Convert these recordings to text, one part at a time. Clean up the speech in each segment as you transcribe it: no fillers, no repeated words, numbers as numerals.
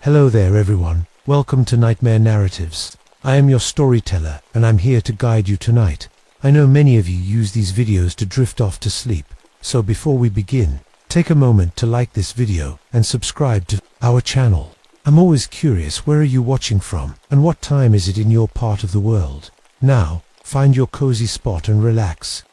Hello there everyone, welcome to Nightmare Narratives. I am your storyteller and I'm here to guide you tonight. I know many of you use these videos to drift off to sleep, so before we begin, take a moment to like this video and subscribe to our channel. I'm always curious, where are you watching from and what time is it in your part of the world? Now, find your cozy spot and relax.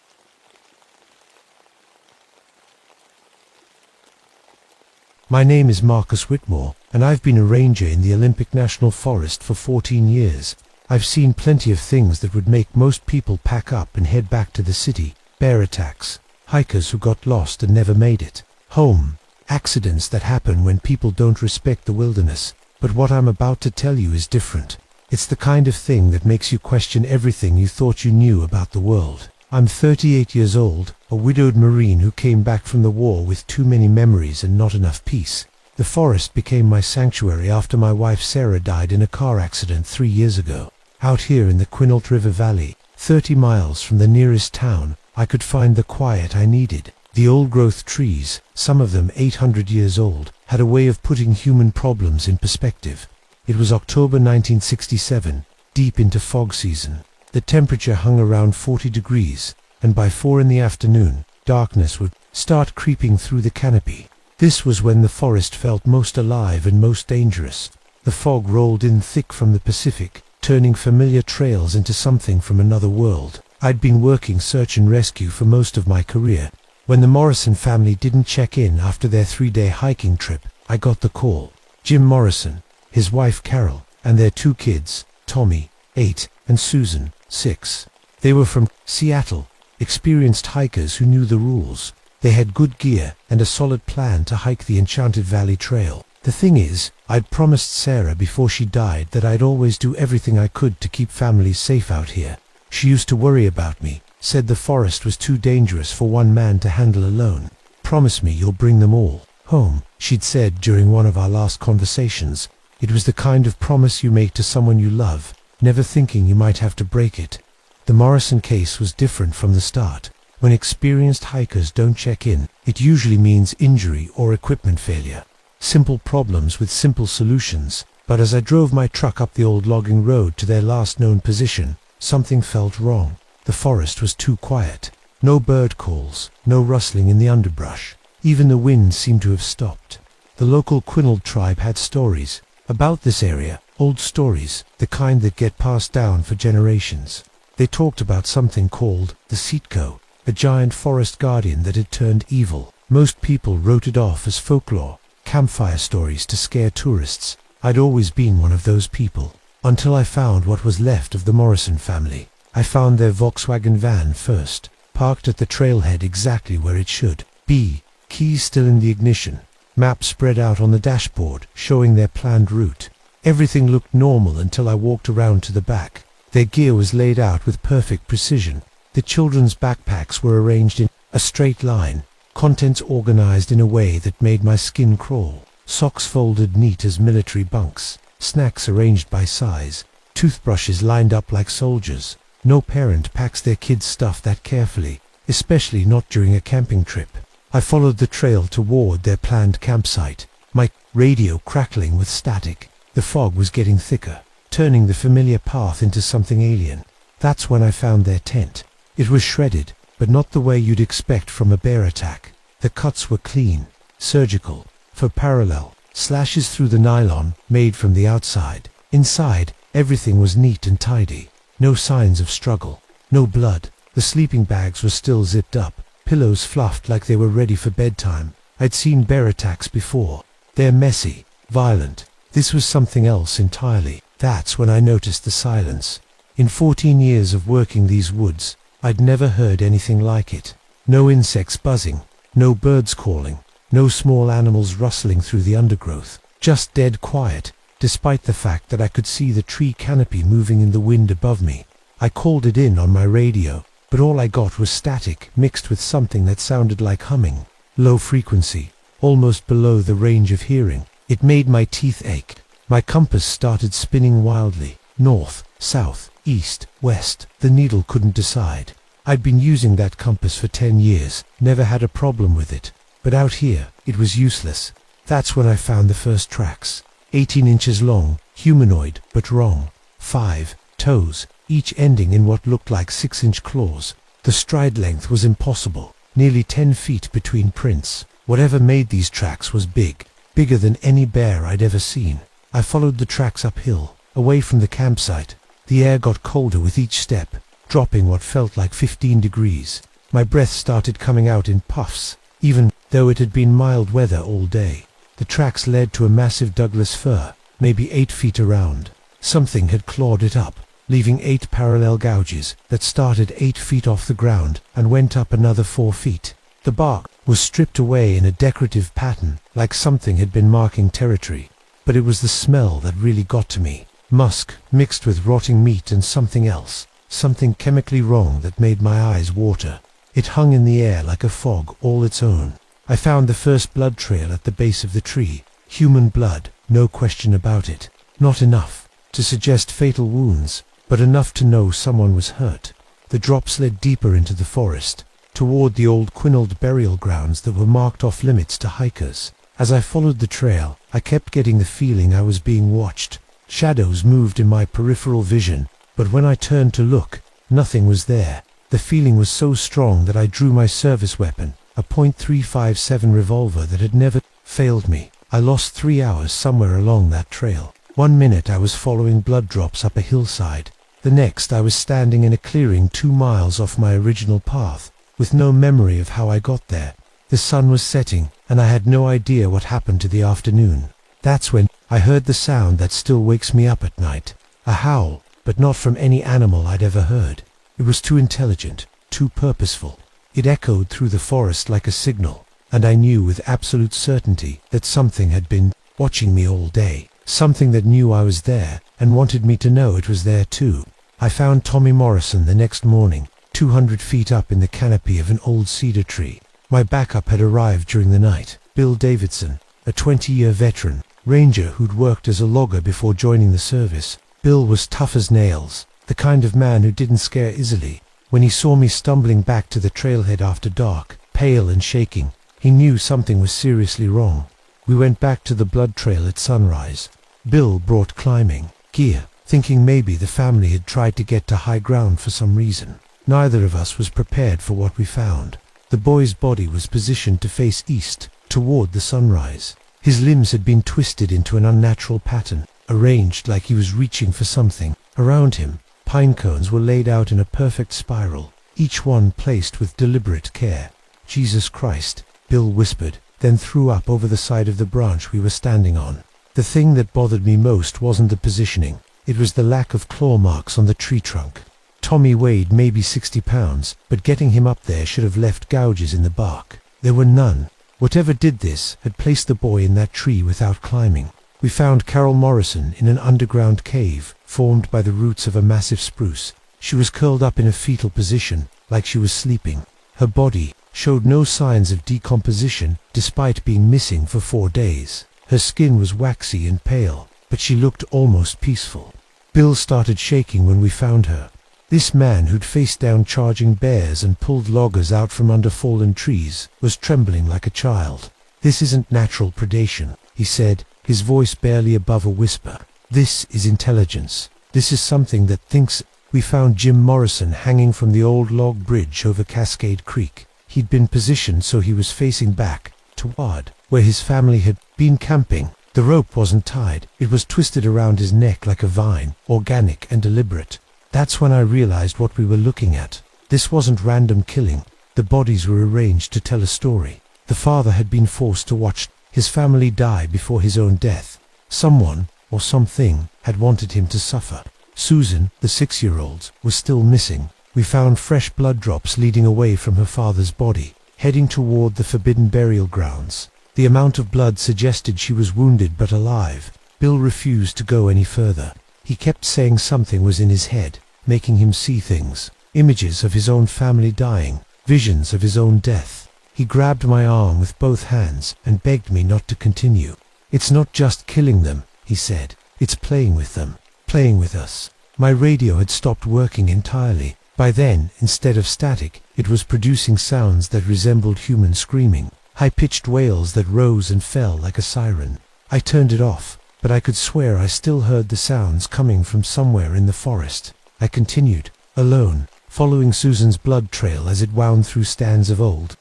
My name is Marcus Whitmore, and I've been a ranger in the Olympic National Forest for 14 years. I've seen plenty of things that would make most people pack up and head back to the city. Bear attacks, hikers who got lost and never made it home, accidents that happen when people don't respect the wilderness. But what I'm about to tell you is different. It's the kind of thing that makes you question everything you thought you knew about the world. I'm 38 years old, a widowed Marine who came back from the war with too many memories and not enough peace. The forest became my sanctuary after my wife Sarah died in a car accident 3 years ago. Out here in the Quinault River Valley, 30 miles from the nearest town, I could find the quiet I needed. The old-growth trees, some of them 800 years old, had a way of putting human problems in perspective. It was October 1967, deep into fog season. The temperature hung around 40 degrees, and by 4 in the afternoon, darkness would start creeping through the canopy. This was when the forest felt most alive and most dangerous. The fog rolled in thick from the Pacific, turning familiar trails into something from another world. I'd been working search and rescue for most of my career. When the Morrison family didn't check in after their 3-day hiking trip, I got the call. Jim Morrison, his wife Carol, and their 2 kids, Tommy, 8, and Susan, 6. They were from Seattle, experienced hikers who knew the rules. They had good gear and a solid plan to hike the Enchanted Valley Trail. The thing is, I'd promised Sarah before she died that I'd always do everything I could to keep families safe out here. She used to worry about me, said the forest was too dangerous for one man to handle alone. Promise me you'll bring them all home, she'd said during one of our last conversations. It was the kind of promise you make to someone you love, never thinking you might have to break it. The Morrison case was different from the start. When experienced hikers don't check in, it usually means injury or equipment failure. Simple problems with simple solutions. But as I drove my truck up the old logging road to their last known position, something felt wrong. The forest was too quiet. No bird calls, no rustling in the underbrush. Even the wind seemed to have stopped. The local Quinault tribe had stories about this area, old stories, the kind that get passed down for generations. They talked about something called the Sitko, a giant forest guardian that had turned evil. Most people wrote it off as folklore, campfire stories to scare tourists. I'd always been one of those people, until I found what was left of the Morrison family. I found their Volkswagen van first, parked at the trailhead exactly where it should be, keys still in the ignition, map spread out on the dashboard showing their planned route. Everything looked normal until I walked around to the back. Their gear was laid out with perfect precision. The children's backpacks were arranged in a straight line, contents organized in a way that made my skin crawl. Socks folded neat as military bunks, snacks arranged by size, toothbrushes lined up like soldiers. No parent packs their kids' stuff that carefully, especially not during a camping trip. I followed the trail toward their planned campsite, my radio crackling with static. The fog was getting thicker, turning the familiar path into something alien. That's when I found their tent. It was shredded, but not the way you'd expect from a bear attack. The cuts were clean, surgical, for parallel slashes through the nylon, made from the outside. Inside, everything was neat and tidy. No signs of struggle, no blood. The sleeping bags were still zipped up, pillows fluffed like they were ready for bedtime. I'd seen bear attacks before. They're messy, violent. This was something else entirely. That's when I noticed the silence. In 14 years of working these woods, I'd never heard anything like it. No insects buzzing, no birds calling, no small animals rustling through the undergrowth. Just dead quiet, despite the fact that I could see the tree canopy moving in the wind above me. I called it in on my radio, but all I got was static mixed with something that sounded like humming. Low frequency, almost below the range of hearing. It made my teeth ache. My compass started spinning wildly. North, south, east, west. The needle couldn't decide. I'd been using that compass for 10 years, never had a problem with it. But out here, it was useless. That's when I found the first tracks. 18 inches long, humanoid, but wrong. 5 toes, each ending in what looked like 6-inch claws. The stride length was impossible, nearly 10 feet between prints. Whatever made these tracks was big, bigger than any bear I'd ever seen. I followed the tracks uphill, away from the campsite. The air got colder with each step, dropping what felt like 15 degrees. My breath started coming out in puffs, even though it had been mild weather all day. The tracks led to a massive Douglas fir, maybe 8 feet around. Something had clawed it up, leaving 8 parallel gouges that started 8 feet off the ground and went up another 4 feet. The bark was stripped away in a decorative pattern, like something had been marking territory. But it was the smell that really got to me. Musk, mixed with rotting meat and something else. Something chemically wrong that made my eyes water. It hung in the air like a fog all its own. I found the first blood trail at the base of the tree. Human blood, no question about it. Not enough to suggest fatal wounds, but enough to know someone was hurt. The drops led deeper into the forest, toward the old Quinault burial grounds that were marked off limits to hikers. As I followed the trail, I kept getting the feeling I was being watched. Shadows moved in my peripheral vision, but when I turned to look, nothing was there. The feeling was so strong that I drew my service weapon, a .357 revolver that had never failed me. I lost 3 hours somewhere along that trail. 1 minute I was following blood drops up a hillside. The next I was standing in a clearing 2 miles off my original path, with no memory of how I got there. The sun was setting, and I had no idea what happened to the afternoon. That's when I heard the sound that still wakes me up at night. A howl, but not from any animal I'd ever heard. It was too intelligent, too purposeful. It echoed through the forest like a signal, and I knew with absolute certainty that something had been watching me all day. Something that knew I was there, and wanted me to know it was there too. I found Tommy Morrison the next morning, 200 feet up in the canopy of an old cedar tree. My backup had arrived during the night. Bill Davidson, a 20-year veteran, ranger who'd worked as a logger before joining the service. Bill was tough as nails, the kind of man who didn't scare easily. When he saw me stumbling back to the trailhead after dark, pale and shaking, he knew something was seriously wrong. We went back to the blood trail at sunrise. Bill brought climbing gear, thinking maybe the family had tried to get to high ground for some reason. Neither of us was prepared for what we found. The boy's body was positioned to face east, toward the sunrise. His limbs had been twisted into an unnatural pattern, arranged like he was reaching for something. Around him, pine cones were laid out in a perfect spiral, each one placed with deliberate care. "Jesus Christ," Bill whispered, then threw up over the side of the branch we were standing on. The thing that bothered me most wasn't the positioning. It was the lack of claw marks on the tree trunk. Tommy weighed maybe 60 pounds, but getting him up there should have left gouges in the bark. There were none. Whatever did this had placed the boy in that tree without climbing. We found Carol Morrison in an underground cave formed by the roots of a massive spruce. She was curled up in a fetal position, like she was sleeping. Her body showed no signs of decomposition despite being missing for 4 days. Her skin was waxy and pale, but she looked almost peaceful. Bill started shaking when we found her. This man who'd faced down charging bears and pulled loggers out from under fallen trees was trembling like a child. "This isn't natural predation," he said, his voice barely above a whisper. "This is intelligence. This is something that thinks." We found Jim Morrison hanging from the old log bridge over Cascade Creek. He'd been positioned so he was facing back, toward where his family had been camping. The rope wasn't tied. It was twisted around his neck like a vine, organic and deliberate. That's when I realized what we were looking at. This wasn't random killing. The bodies were arranged to tell a story. The father had been forced to watch his family die before his own death. Someone, or something, had wanted him to suffer. Susan, the 6-year-old, was still missing. We found fresh blood drops leading away from her father's body, heading toward the forbidden burial grounds. The amount of blood suggested she was wounded but alive. Bill refused to go any further. He kept saying something was in his head, making him see things. Images of his own family dying, visions of his own death. He grabbed my arm with both hands and begged me not to continue. "It's not just killing them," he said. "It's playing with them, playing with us." My radio had stopped working entirely. By then, instead of static, it was producing sounds that resembled human screaming, high-pitched wails that rose and fell like a siren. I turned it off. but I could swear I still heard the sounds coming from somewhere in the forest. I continued, alone, following Susan's blood trail as it wound through stands of old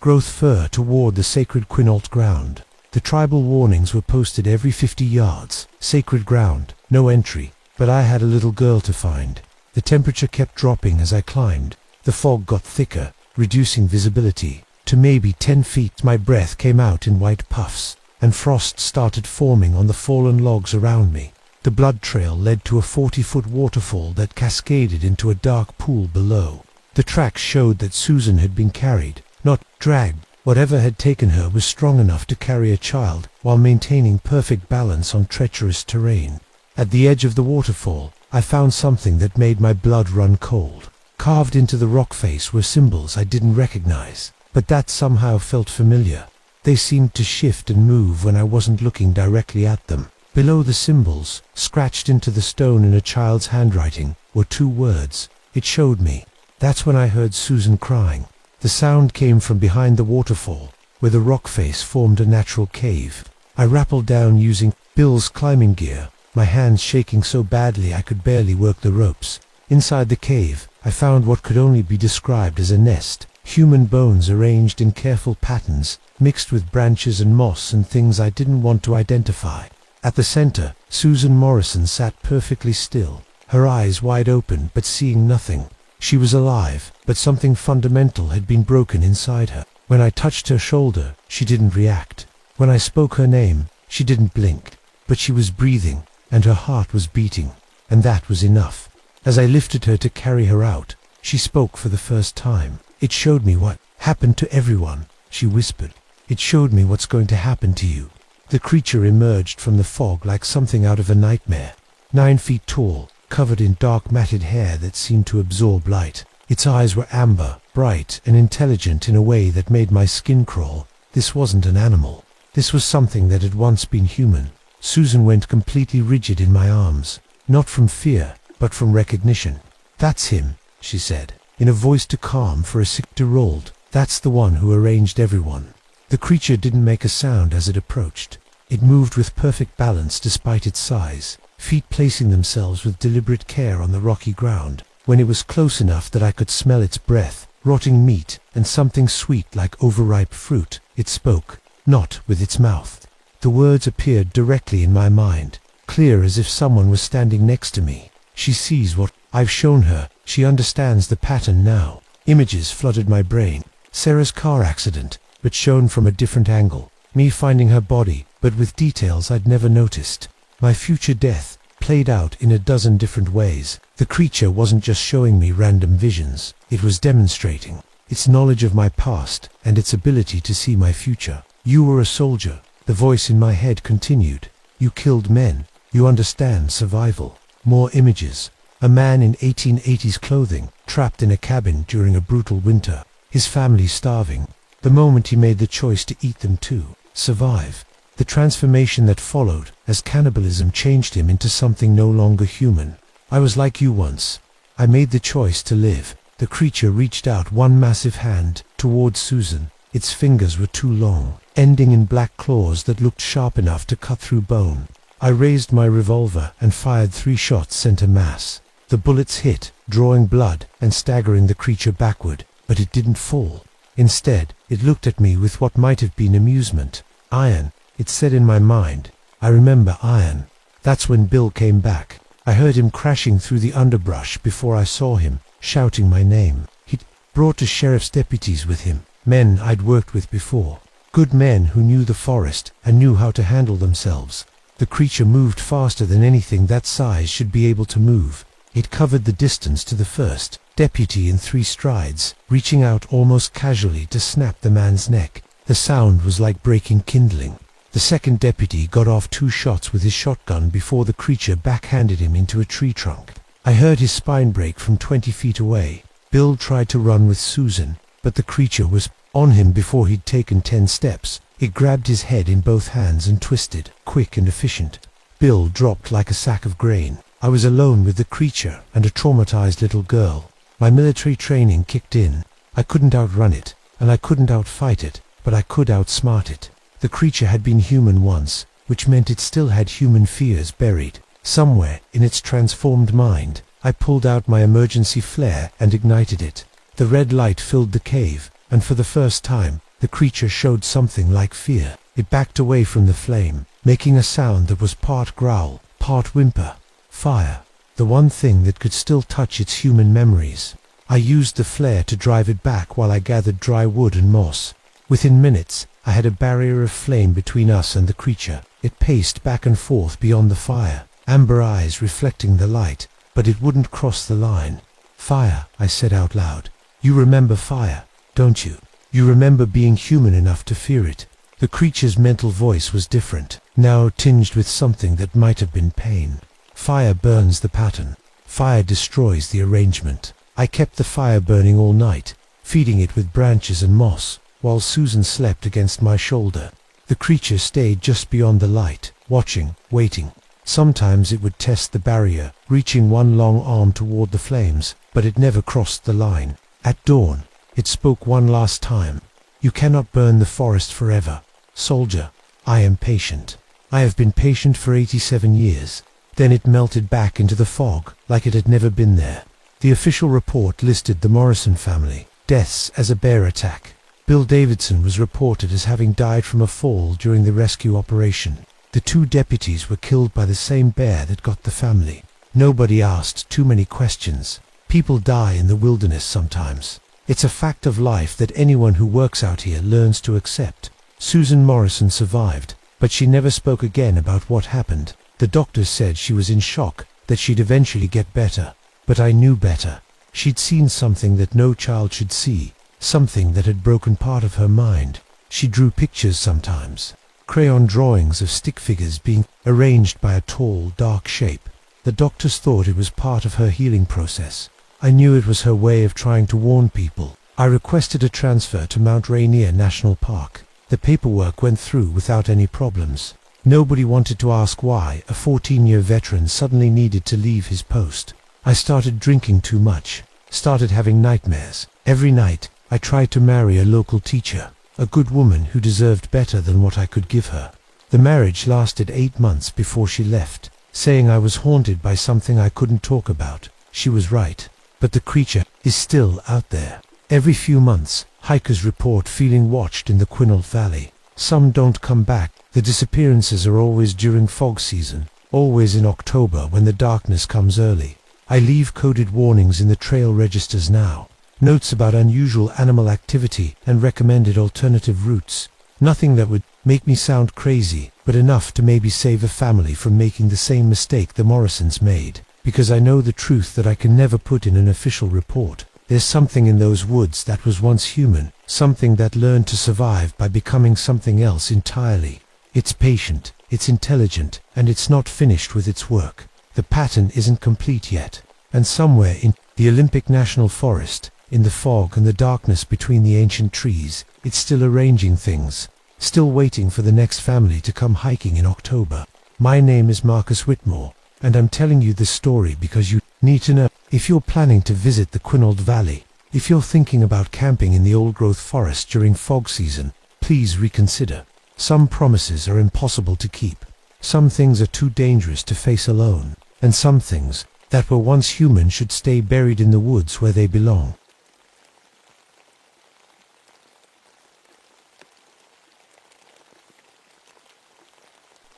growth fir toward the sacred Quinault ground. The tribal warnings were posted every 50 yards. Sacred ground, no entry, but I had a little girl to find. The temperature kept dropping as I climbed. The fog got thicker, reducing visibility. To maybe 10 feet my breath came out in white puffs, and frost started forming on the fallen logs around me. The blood trail led to a 40-foot waterfall that cascaded into a dark pool below. The tracks showed that Susan had been carried, not dragged. Whatever had taken her was strong enough to carry a child while maintaining perfect balance on treacherous terrain. At the edge of the waterfall, I found something that made my blood run cold. Carved into the rock face were symbols I didn't recognize, but that somehow felt familiar. They seemed to shift and move when I wasn't looking directly at them. Below the symbols, scratched into the stone in a child's handwriting, were 2 words. It showed me. That's when I heard Susan crying. The sound came from behind the waterfall, where the rock face formed a natural cave. I rappelled down using Bill's climbing gear, my hands shaking so badly I could barely work the ropes. Inside the cave, I found what could only be described as a nest. Human bones arranged in careful patterns, mixed with branches and moss and things I didn't want to identify. At the center, Susan Morrison sat perfectly still, her eyes wide open but seeing nothing. She was alive, but something fundamental had been broken inside her. When I touched her shoulder, she didn't react. When I spoke her name, she didn't blink. But she was breathing, and her heart was beating, and that was enough. As I lifted her to carry her out, she spoke for the first time. "It showed me what happened to everyone," she whispered. "It showed me what's going to happen to you." The creature emerged from the fog like something out of a nightmare. 9 feet tall, covered in dark matted hair that seemed to absorb light. Its eyes were amber, bright and intelligent in a way that made my skin crawl. This wasn't an animal. This was something that had once been human. Susan went completely rigid in my arms, not from fear, but from recognition. "That's him," she said, in a voice too calm for a six-year-old. "That's the one who arranged everyone." The creature didn't make a sound as it approached. It moved with perfect balance despite its size, feet placing themselves with deliberate care on the rocky ground. When it was close enough that I could smell its breath, rotting meat, and something sweet like overripe fruit, it spoke, not with its mouth. The words appeared directly in my mind, clear as if someone was standing next to me. "She sees what I've shown her. She understands the pattern now." Images flooded my brain. Sarah's car accident, but shown from a different angle. Me finding her body, but with details I'd never noticed. My future death, played out in a dozen different ways. The creature wasn't just showing me random visions. It was demonstrating its knowledge of my past and its ability to see my future. "You were a soldier," the voice in my head continued. "You killed men. You understand survival." More images. A man in 1880s clothing, trapped in a cabin during a brutal winter. His family starving. The moment he made the choice to eat them too. Survive. The transformation that followed, as cannibalism changed him into something no longer human. "I was like you once. I made the choice to live." The creature reached out one massive hand towards Susan. Its fingers were too long, ending in black claws that looked sharp enough to cut through bone. I raised my revolver and fired 3 shots center mass. The bullets hit, drawing blood and staggering the creature backward, but it didn't fall. Instead, it looked at me with what might have been amusement. "Iron," it said in my mind. I remember iron. That's when Bill came back. I heard him crashing through the underbrush before I saw him, shouting my name. He'd brought 2 sheriff's deputies with him, men I'd worked with before. Good men who knew the forest and knew how to handle themselves. The creature moved faster than anything that size should be able to move. It covered the distance to the first deputy in 3 strides, reaching out almost casually to snap the man's neck. The sound was like breaking kindling. The second deputy got off 2 shots with his shotgun before the creature backhanded him into a tree trunk. I heard his spine break from 20 feet away. Bill tried to run with Susan, but the creature was on him before he'd taken 10 steps. It grabbed his head in both hands and twisted, quick and efficient. Bill dropped like a sack of grain. I was alone with the creature and a traumatized little girl. My military training kicked in. I couldn't outrun it, and I couldn't outfight it, but I could outsmart it. The creature had been human once, which meant it still had human fears buried. Somewhere in its transformed mind, I pulled out my emergency flare and ignited it. The red light filled the cave, and for the first time, the creature showed something like fear. It backed away from the flame, making a sound that was part growl, part whimper. Fire, the one thing that could still touch its human memories. I used the flare to drive it back while I gathered dry wood and moss. Within minutes, I had a barrier of flame between us and the creature. It paced back and forth beyond the fire, amber eyes reflecting the light, but it wouldn't cross the line. Fire, I said out loud. You remember fire, don't you? You remember being human enough to fear it. The creature's mental voice was different, now tinged with something that might have been pain. Fire burns the pattern. Fire destroys the arrangement. I kept the fire burning all night, feeding it with branches and moss, while Susan slept against my shoulder. The creature stayed just beyond the light, watching, waiting. Sometimes it would test the barrier, reaching one long arm toward the flames, but it never crossed the line. At dawn, it spoke one last time. You cannot burn the forest forever. Soldier, I am patient. I have been patient for 87 years. Then it melted back into the fog, like it had never been there. The official report listed the Morrison family deaths as a bear attack. Bill Davidson was reported as having died from a fall during the rescue operation. The 2 deputies were killed by the same bear that got the family. Nobody asked too many questions. People die in the wilderness sometimes. It's a fact of life that anyone who works out here learns to accept. Susan Morrison survived, but she never spoke again about what happened. The doctors said she was in shock, that she'd eventually get better. But I knew better. She'd seen something that no child should see, something that had broken part of her mind. She drew pictures sometimes, crayon drawings of stick figures being arranged by a tall, dark shape. The doctors thought it was part of her healing process. I knew it was her way of trying to warn people. I requested a transfer to Mount Rainier National Park. The paperwork went through without any problems. Nobody wanted to ask why a 14-year veteran suddenly needed to leave his post. I started drinking too much, started having nightmares. Every night, I tried to marry a local teacher, a good woman who deserved better than what I could give her. The marriage lasted 8 months before she left, saying I was haunted by something I couldn't talk about. She was right, but the creature is still out there. Every few months, hikers report feeling watched in the Quinault Valley. Some don't come back. The disappearances are always during fog season, always in October when the darkness comes early. I leave coded warnings in the trail registers now. Notes about unusual animal activity and recommended alternative routes. Nothing that would make me sound crazy, but enough to maybe save a family from making the same mistake the Morrisons made. Because I know the truth that I can never put in an official report. There's something in those woods that was once human, something that learned to survive by becoming something else entirely. It's patient, it's intelligent, and it's not finished with its work. The pattern isn't complete yet. And somewhere in the Olympic National Forest, in the fog and the darkness between the ancient trees, it's still arranging things, still waiting for the next family to come hiking in October. My name is Marcus Whitmore, and I'm telling you this story because you need to know. If you're planning to visit the Quinault Valley, if you're thinking about camping in the old-growth forest during fog season, please reconsider. Some promises are impossible to keep. Some things are too dangerous to face alone, and some things that were once human should stay buried in the woods where they belong.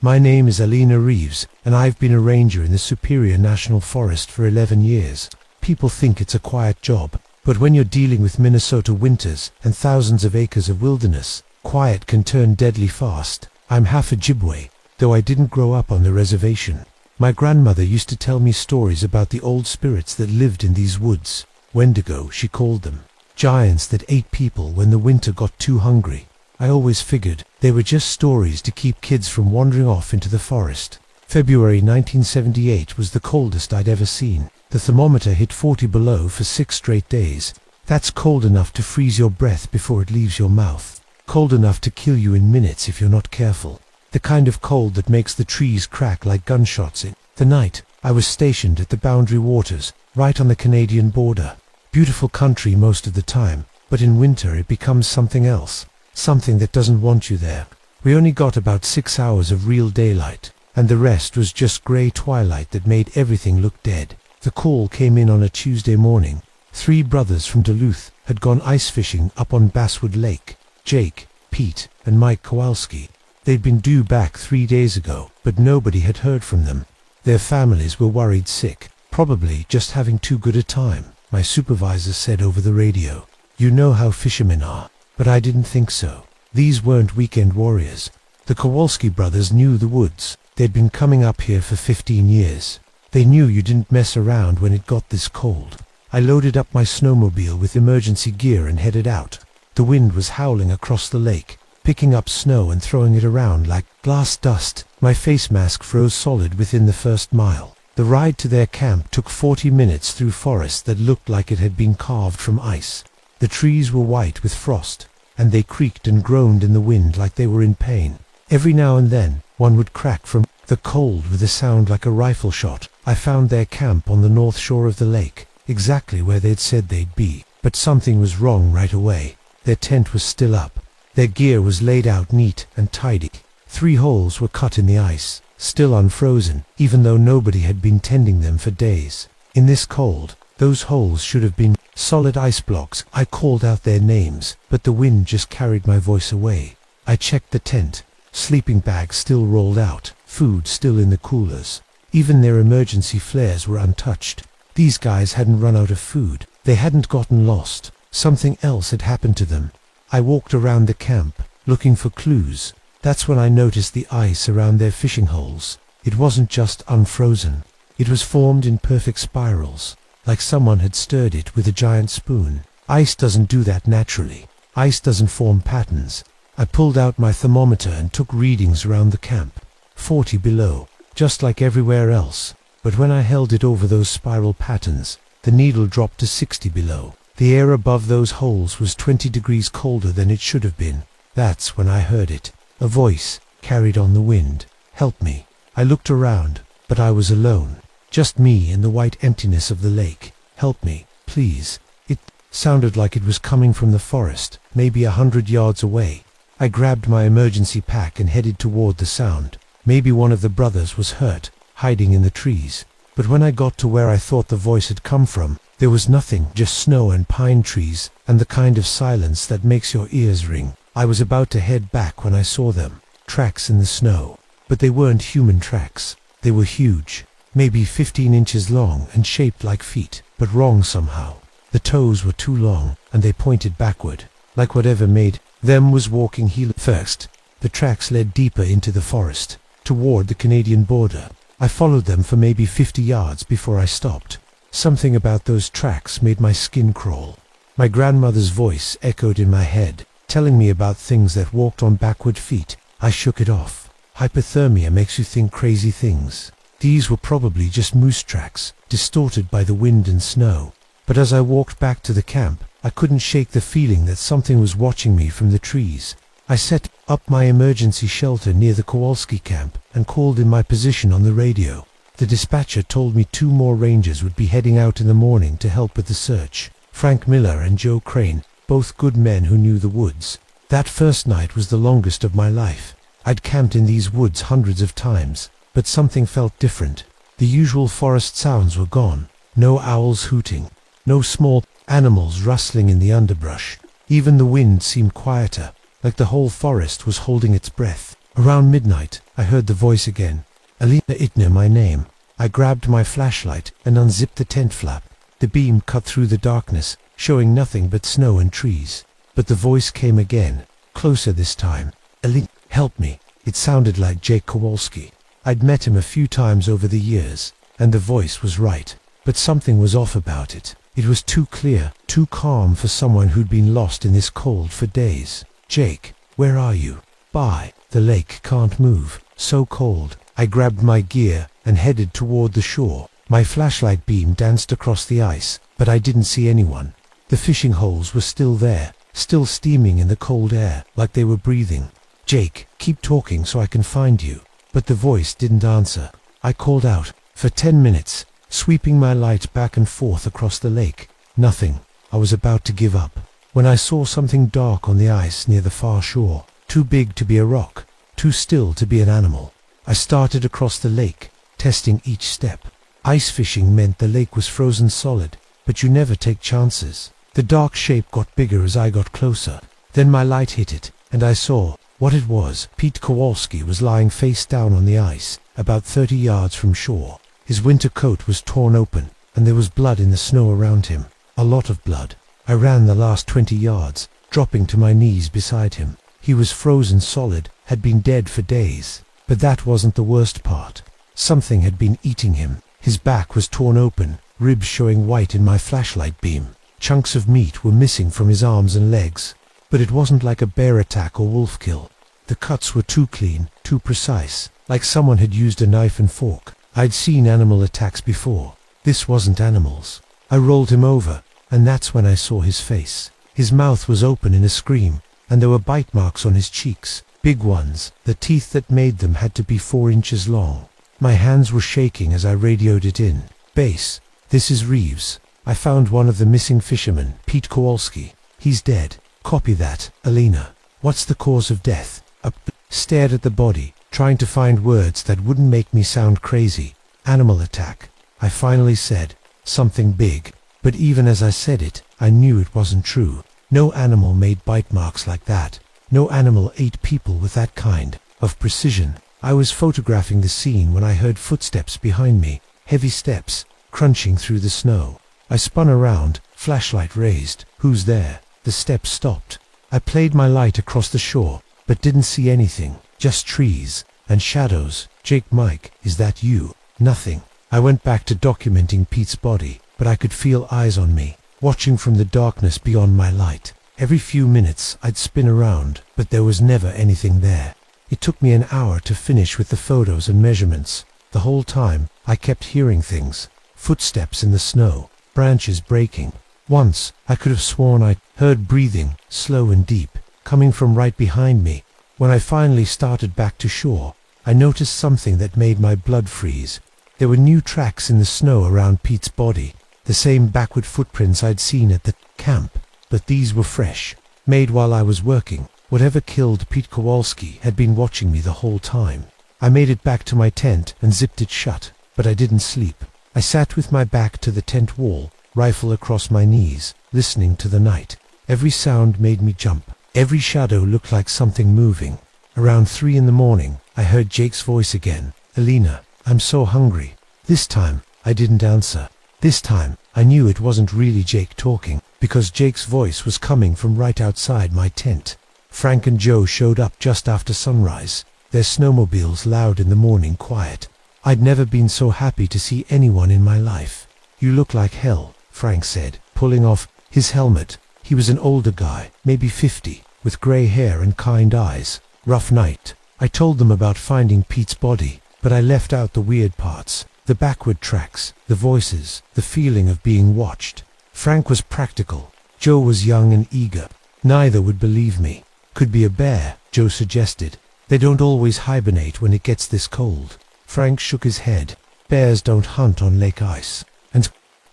My name is Alina Reeves, and I've been a ranger in the Superior National Forest for 11 years. People think it's a quiet job, but when you're dealing with Minnesota winters and thousands of acres of wilderness, quiet can turn deadly fast. I'm half Ojibwe, though I didn't grow up on the reservation. My grandmother used to tell me stories about the old spirits that lived in these woods. Wendigo, she called them. Giants that ate people when the winter got too hungry. I always figured they were just stories to keep kids from wandering off into the forest. February 1978 was the coldest I'd ever seen. The thermometer hit 40 below for 6 straight days. That's cold enough to freeze your breath before it leaves your mouth. Cold enough to kill you in minutes if you're not careful. The kind of cold that makes the trees crack like gunshots in the night. I was stationed at the Boundary Waters, right on the Canadian border. Beautiful country most of the time, but in winter it becomes something else. Something that doesn't want you there. We only got about 6 hours of real daylight, and the rest was just grey twilight that made everything look dead. The call came in on a Tuesday morning. 3 brothers from Duluth had gone ice fishing up on Basswood Lake. Jake, Pete, and Mike Kowalski. They'd been due back 3 days ago, but nobody had heard from them. Their families were worried sick, probably just having too good a time, my supervisor said over the radio. You know how fishermen are, but I didn't think so. These weren't weekend warriors. The Kowalski brothers knew the woods. They'd been coming up here for 15 years. They knew you didn't mess around when it got this cold. I loaded up my snowmobile with emergency gear and headed out. The wind was howling across the lake, picking up snow and throwing it around like glass dust. My face mask froze solid within the first mile. The ride to their camp took 40 minutes through forest that looked like it had been carved from ice. The trees were white with frost, and they creaked and groaned in the wind like they were in pain. Every now and then, one would crack from the cold with a sound like a rifle shot. I found their camp on the north shore of the lake, exactly where they'd said they'd be, but something was wrong right away. Their tent was still up. Their gear was laid out neat and tidy. 3 holes were cut in the ice, still unfrozen, even though nobody had been tending them for days. In this cold, those holes should have been solid ice blocks. I called out their names, but the wind just carried my voice away. I checked the tent. Sleeping bags still rolled out, food still in the coolers. Even their emergency flares were untouched. These guys hadn't run out of food. They hadn't gotten lost. Something else had happened to them. I walked around the camp, looking for clues. That's when I noticed the ice around their fishing holes. It wasn't just unfrozen. It was formed in perfect spirals, like someone had stirred it with a giant spoon. Ice doesn't do that naturally. Ice doesn't form patterns. I pulled out my thermometer and took readings around the camp. 40 below, just like everywhere else. But when I held it over those spiral patterns, the needle dropped to 60 below. The air above those holes was 20 degrees colder than it should have been. That's when I heard it. A voice, carried on the wind. Help me. I looked around, but I was alone. Just me in the white emptiness of the lake. Help me, please. It sounded like it was coming from the forest, maybe 100 yards away. I grabbed my emergency pack and headed toward the sound. Maybe one of the brothers was hurt, hiding in the trees. But when I got to where I thought the voice had come from, there was nothing, just snow and pine trees, and the kind of silence that makes your ears ring. I was about to head back when I saw them. Tracks in the snow. But they weren't human tracks. They were huge, maybe 15 inches long and shaped like feet, but wrong somehow. The toes were too long, and they pointed backward, like whatever made them was walking heel first. The tracks led deeper into the forest, toward the Canadian border. I followed them for maybe 50 yards before I stopped. Something about those tracks made my skin crawl. My grandmother's voice echoed in my head, telling me about things that walked on backward feet. I shook it off. Hypothermia makes you think crazy things. These were probably just moose tracks, distorted by the wind and snow. But as I walked back to the camp, I couldn't shake the feeling that something was watching me from the trees. I set up my emergency shelter near the Kowalski camp and called in my position on the radio. The dispatcher told me 2 more rangers would be heading out in the morning to help with the search. Frank Miller and Joe Crane, both good men who knew the woods. That first night was the longest of my life. I'd camped in these woods hundreds of times, but something felt different. The usual forest sounds were gone. No owls hooting. No small animals rustling in the underbrush. Even the wind seemed quieter, like the whole forest was holding its breath. Around midnight, I heard the voice again. Alina Itner, my name. I grabbed my flashlight and unzipped the tent flap. The beam cut through the darkness, showing nothing but snow and trees. But the voice came again, closer this time. Alina, help me. It sounded like Jake Kowalski. I'd met him a few times over the years, and the voice was right. But something was off about it. It was too clear, too calm for someone who'd been lost in this cold for days. Jake, where are you? Bye. The lake can't move. So cold. I grabbed my gear and headed toward the shore. My flashlight beam danced across the ice, but I didn't see anyone. The fishing holes were still there, still steaming in the cold air, like they were breathing. Jake, keep talking so I can find you. But the voice didn't answer. I called out, for 10 minutes, sweeping my light back and forth across the lake. Nothing. I was about to give up, when I saw something dark on the ice near the far shore, too big to be a rock, too still to be an animal. I started across the lake, testing each step. Ice fishing meant the lake was frozen solid, but you never take chances. The dark shape got bigger as I got closer. Then my light hit it, and I saw what it was. Pete Kowalski was lying face down on the ice, about 30 yards from shore. His winter coat was torn open, and there was blood in the snow around him. A lot of blood. I ran the last 20 yards, dropping to my knees beside him. He was frozen solid, had been dead for days. But that wasn't the worst part. Something had been eating him. His back was torn open, ribs showing white in my flashlight beam. Chunks of meat were missing from his arms and legs. But it wasn't like a bear attack or wolf kill. The cuts were too clean, too precise, like someone had used a knife and fork. I'd seen animal attacks before. This wasn't animals. I rolled him over, and that's when I saw his face. His mouth was open in a scream, and there were bite marks on his cheeks. Big ones. The teeth that made them had to be 4 inches long. My hands were shaking as I radioed it in. Base, this is Reeves. I found one of the missing fishermen, Pete Kowalski. He's dead. Copy that, Alina. What's the cause of death? I stared at the body, trying to find words that wouldn't make me sound crazy. Animal attack. I finally said, something big. But even as I said it, I knew it wasn't true. No animal made bite marks like that. No animal ate people with that kind of precision. I was photographing the scene when I heard footsteps behind me, heavy steps, crunching through the snow. I spun around, flashlight raised. Who's there? The steps stopped. I played my light across the shore, but didn't see anything. Just trees and shadows. Jake, Mike, is that you? Nothing. I went back to documenting Pete's body, but I could feel eyes on me, watching from the darkness beyond my light. Every few minutes I'd spin around, but there was never anything there. It took me an hour to finish with the photos and measurements. The whole time, I kept hearing things. Footsteps in the snow, branches breaking. Once, I could have sworn I heard breathing, slow and deep, coming from right behind me. When I finally started back to shore, I noticed something that made my blood freeze. There were new tracks in the snow around Pete's body, the same backward footprints I'd seen at the camp. But these were fresh, made while I was working. Whatever killed Pete Kowalski had been watching me the whole time. I made it back to my tent and zipped it shut, but I didn't sleep. I sat with my back to the tent wall, rifle across my knees, listening to the night. Every sound made me jump. Every shadow looked like something moving. Around 3 in the morning, I heard Jake's voice again. Alina, I'm so hungry. This time, I didn't answer. This time, I knew it wasn't really Jake talking, because Jake's voice was coming from right outside my tent. Frank and Joe showed up just after sunrise, their snowmobiles loud in the morning quiet. I'd never been so happy to see anyone in my life. You look like hell, Frank said, pulling off his helmet. He was an older guy, maybe 50, with grey hair and kind eyes. Rough night. I told them about finding Pete's body, but I left out the weird parts. The backward tracks, the voices, the feeling of being watched. Frank was practical. Joe was young and eager. Neither would believe me. Could be a bear, Joe suggested. They don't always hibernate when it gets this cold. Frank shook his head. Bears don't hunt on lake ice. And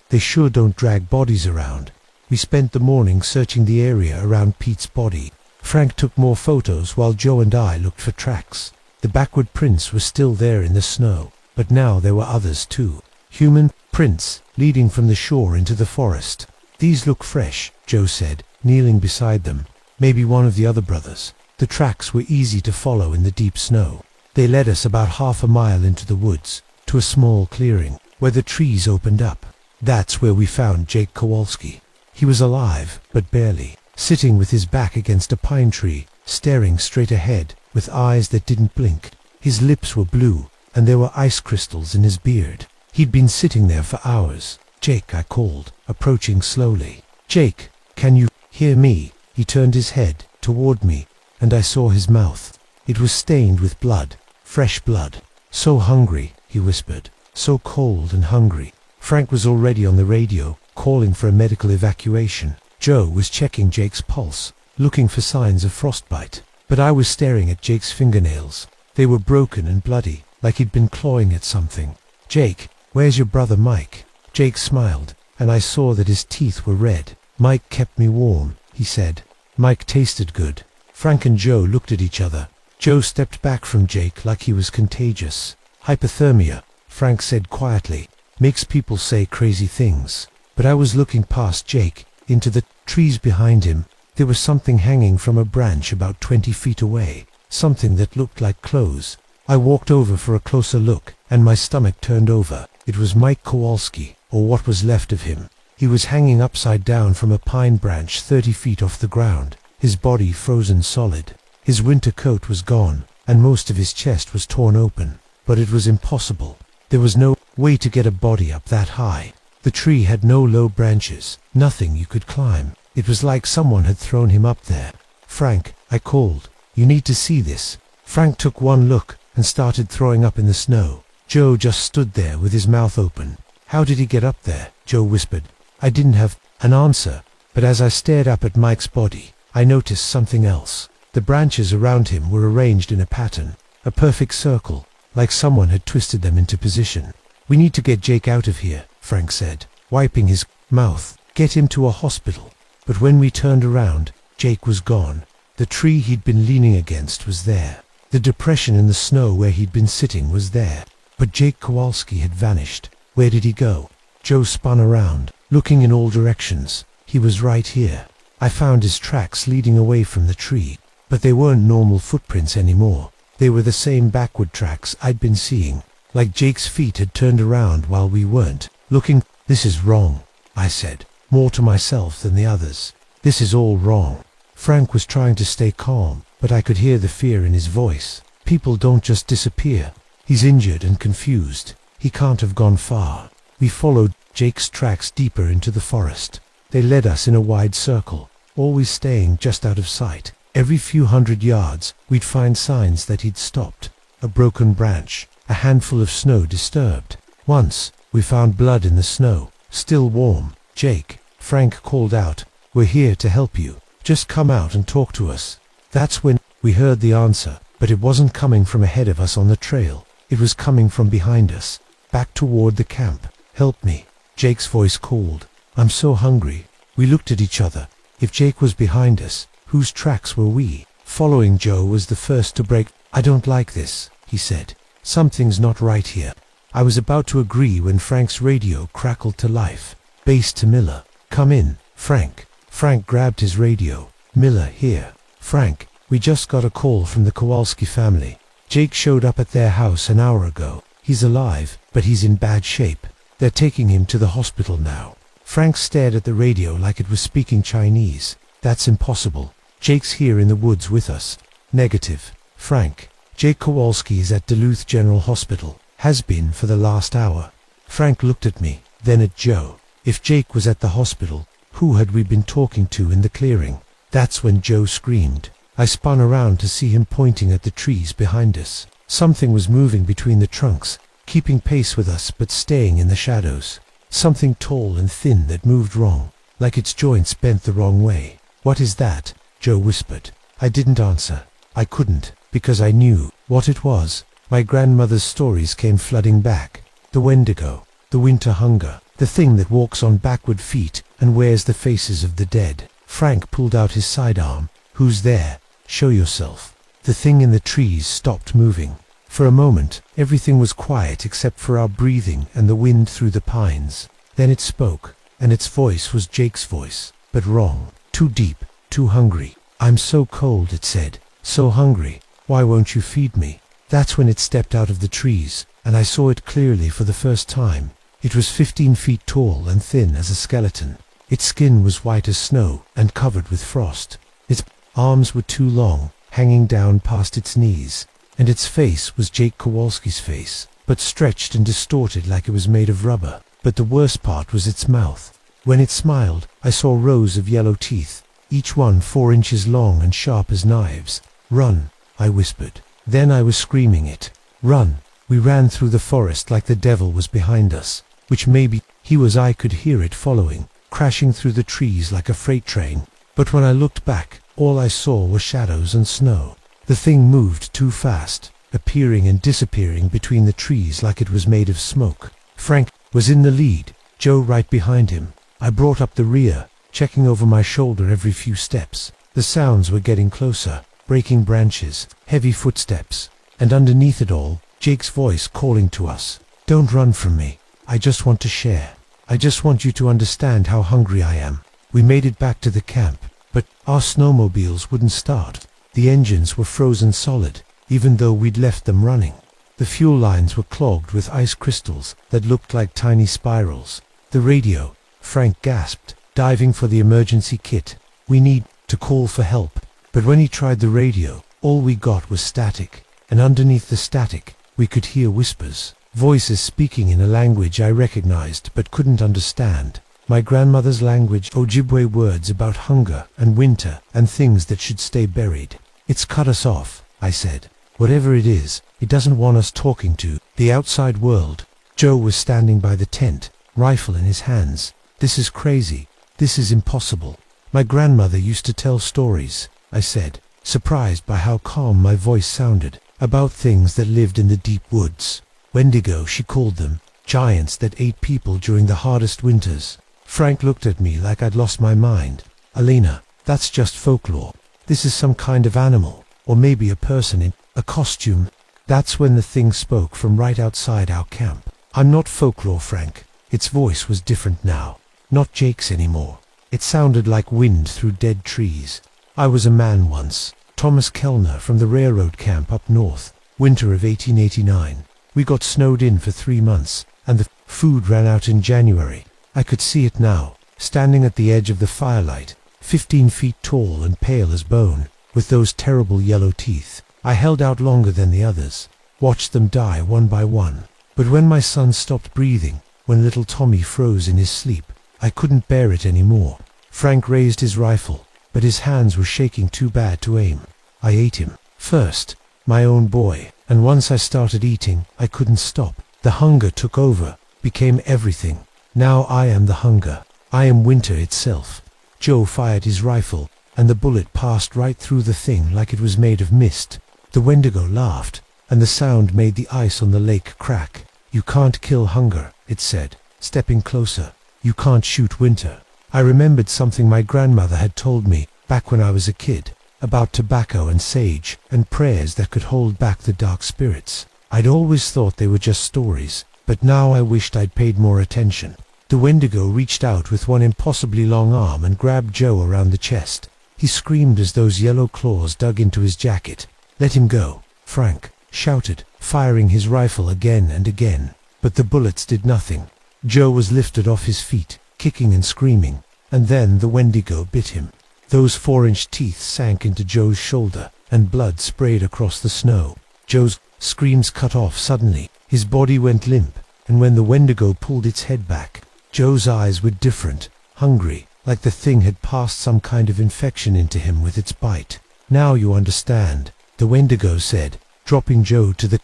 they sure don't drag bodies around. We spent the morning searching the area around Pete's body. Frank took more photos while Joe and I looked for tracks. The backward prints were still there in the snow, but now there were others too. Human prints, leading from the shore into the forest. These look fresh, Joe said, kneeling beside them. Maybe one of the other brothers. The tracks were easy to follow in the deep snow. They led us about half a mile into the woods, to a small clearing, where the trees opened up. That's where we found Jake Kowalski. He was alive, but barely, sitting with his back against a pine tree, staring straight ahead, with eyes that didn't blink. His lips were blue, and there were ice crystals in his beard. He'd been sitting there for hours. Jake, I called, approaching slowly. Jake, can you hear me? He turned his head toward me, and I saw his mouth. It was stained with blood, fresh blood. So hungry, he whispered, so cold and hungry. Frank was already on the radio, calling for a medical evacuation. Joe was checking Jake's pulse, looking for signs of frostbite. But I was staring at Jake's fingernails. They were broken and bloody, like he'd been clawing at something. Jake, where's your brother Mike? Jake smiled, and I saw that his teeth were red. Mike kept me warm, he said. Mike tasted good. Frank and Joe looked at each other. Joe stepped back from Jake like he was contagious. Hypothermia, Frank said quietly, makes people say crazy things. But I was looking past Jake, into the trees behind him. There was something hanging from a branch about 20 feet away, something that looked like clothes. I walked over for a closer look, and my stomach turned over. It was Mike Kowalski, or what was left of him. He was hanging upside down from a pine branch 30 feet off the ground, his body frozen solid. His winter coat was gone, and most of his chest was torn open. But it was impossible. There was no way to get a body up that high. The tree had no low branches, nothing you could climb. It was like someone had thrown him up there. "Frank," I called, "you need to see this." Frank took one look and started throwing up in the snow. Joe just stood there with his mouth open. "How did he get up there?" Joe whispered. I didn't have an answer, but as I stared up at Mike's body, I noticed something else. The branches around him were arranged in a pattern, a perfect circle, like someone had twisted them into position. "We need to get Jake out of here," Frank said, wiping his mouth. "Get him to a hospital." But when we turned around, Jake was gone. The tree he'd been leaning against was there. The depression in the snow where he'd been sitting was there. But Jake Kowalski had vanished. Where did he go? Joe spun around, looking in all directions. He was right here. I found his tracks leading away from the tree, but they weren't normal footprints anymore. They were the same backward tracks I'd been seeing, like Jake's feet had turned around while we weren't looking. "This is wrong," I said, more to myself than the others. "This is all wrong." Frank was trying to stay calm, but I could hear the fear in his voice. "People don't just disappear. He's injured and confused. He can't have gone far." We followed Jake's tracks deeper into the forest. They led us in a wide circle, always staying just out of sight. Every few hundred yards, we'd find signs that he'd stopped. A broken branch, a handful of snow disturbed. Once, we found blood in the snow, still warm. "Jake," Frank called out, "we're here to help you. Just come out and talk to us." That's when we heard the answer, but it wasn't coming from ahead of us on the trail. It was coming from behind us, back toward the camp. "Help me," Jake's voice called. "I'm so hungry." We looked at each other. If Jake was behind us, whose tracks were we? Following Joe was the first to break. "I don't like this," he said. "Something's not right here." I was about to agree when Frank's radio crackled to life. "Base to Miller. Come in, Frank." Frank grabbed his radio. "Miller here." "Frank, we just got a call from the Kowalski family. Jake showed up at their house an hour ago. He's alive, but he's in bad shape. They're taking him to the hospital now." Frank stared at the radio like it was speaking Chinese. "That's impossible. Jake's here in the woods with us." "Negative, Frank. Jake Kowalski is at Duluth General Hospital. Has been for the last hour." Frank looked at me, then at Joe. If Jake was at the hospital, who had we been talking to in the clearing? That's when Joe screamed. I spun around to see him pointing at the trees behind us. Something was moving between the trunks, keeping pace with us but staying in the shadows. Something tall and thin that moved wrong, like its joints bent the wrong way. "What is that?" Joe whispered. I didn't answer. I couldn't, because I knew what it was. My grandmother's stories came flooding back. The Wendigo, the winter hunger, the thing that walks on backward feet and wears the faces of the dead. Frank pulled out his sidearm. "Who's there? Show yourself." The thing in the trees stopped moving. For a moment, everything was quiet except for our breathing and the wind through the pines. Then it spoke, and its voice was Jake's voice, but wrong, too deep, too hungry. "I'm so cold," it said, "so hungry. Why won't you feed me?" That's when it stepped out of the trees, and I saw it clearly for the first time. It was 15 feet tall and thin as a skeleton. Its skin was white as snow and covered with frost. Its arms were too long, hanging down past its knees, and its face was Jake Kowalski's face, but stretched and distorted like it was made of rubber. But the worst part was its mouth. When it smiled, I saw rows of yellow teeth, each one 4 inches long and sharp as knives. "Run," I whispered. Then I was screaming it. "Run." We ran through the forest like the devil was behind us, which maybe he was. I could hear it following, crashing through the trees like a freight train. But when I looked back, all I saw were shadows and snow. The thing moved too fast, appearing and disappearing between the trees like it was made of smoke. Frank was in the lead, Joe right behind him. I brought up the rear, checking over my shoulder every few steps. The sounds were getting closer. breaking branches, heavy footsteps, and underneath it all, Jake's voice calling to us. Don't run from me. I just want to share. I just want you to understand how hungry I am. We made it back to the camp, but our snowmobiles wouldn't start. The engines were frozen solid, even though we'd left them running. The fuel lines were clogged with ice crystals that looked like tiny spirals. The radio, Frank gasped, diving for the emergency kit. We need to call for help. But when he tried the radio, all we got was static. And underneath the static, we could hear whispers. Voices speaking in a language I recognized but couldn't understand. My grandmother's language, Ojibwe words about hunger and winter and things that should stay buried. It's cut us off, I said. Whatever it is, it doesn't want us talking to the outside world. Joe was standing by the tent, rifle in his hands. This is crazy. This is impossible. My grandmother used to tell stories, I said, surprised by how calm my voice sounded, about things that lived in the deep woods. Wendigo, she called them, giants that ate people during the hardest winters. Frank looked at me like I'd lost my mind. Alina, that's just folklore. This is some kind of animal, or maybe a person in a costume. That's when the thing spoke from right outside our camp. I'm not folklore, Frank. Its voice was different now. Not Jake's anymore. It sounded like wind through dead trees. I was a man once. Thomas Kellner from the railroad camp up north. Winter of 1889. We got snowed in for 3 months, and the food ran out in January. I could see it now, standing at the edge of the firelight, 15 feet tall and pale as bone, with those terrible yellow teeth. I held out longer than the others, watched them die one by one. But when my son stopped breathing, when little Tommy froze in his sleep, I couldn't bear it anymore. Frank raised his rifle, but his hands were shaking too bad to aim. I ate him. First, my own boy, and once I started eating, I couldn't stop. The hunger took over, became everything. Now I am the hunger. I am winter itself. Joe fired his rifle, and the bullet passed right through the thing like it was made of mist. The Wendigo laughed, and the sound made the ice on the lake crack. You can't kill hunger, it said, stepping closer. You can't shoot winter. I remembered something my grandmother had told me, back when I was a kid, about tobacco and sage, and prayers that could hold back the dark spirits. I'd always thought they were just stories, but now I wished I'd paid more attention. The Wendigo reached out with one impossibly long arm and grabbed Joe around the chest. He screamed as those yellow claws dug into his jacket. Let him go, Frank shouted, firing his rifle again and again. But the bullets did nothing. Joe was lifted off his feet, kicking and screaming, and then the Wendigo bit him. Those 4-inch teeth sank into Joe's shoulder, and blood sprayed across the snow. Joe's screams cut off suddenly. His body went limp, and when the Wendigo pulled its head back, Joe's eyes were different, hungry, like the thing had passed some kind of infection into him with its bite. Now you understand, the Wendigo said, dropping Joe to the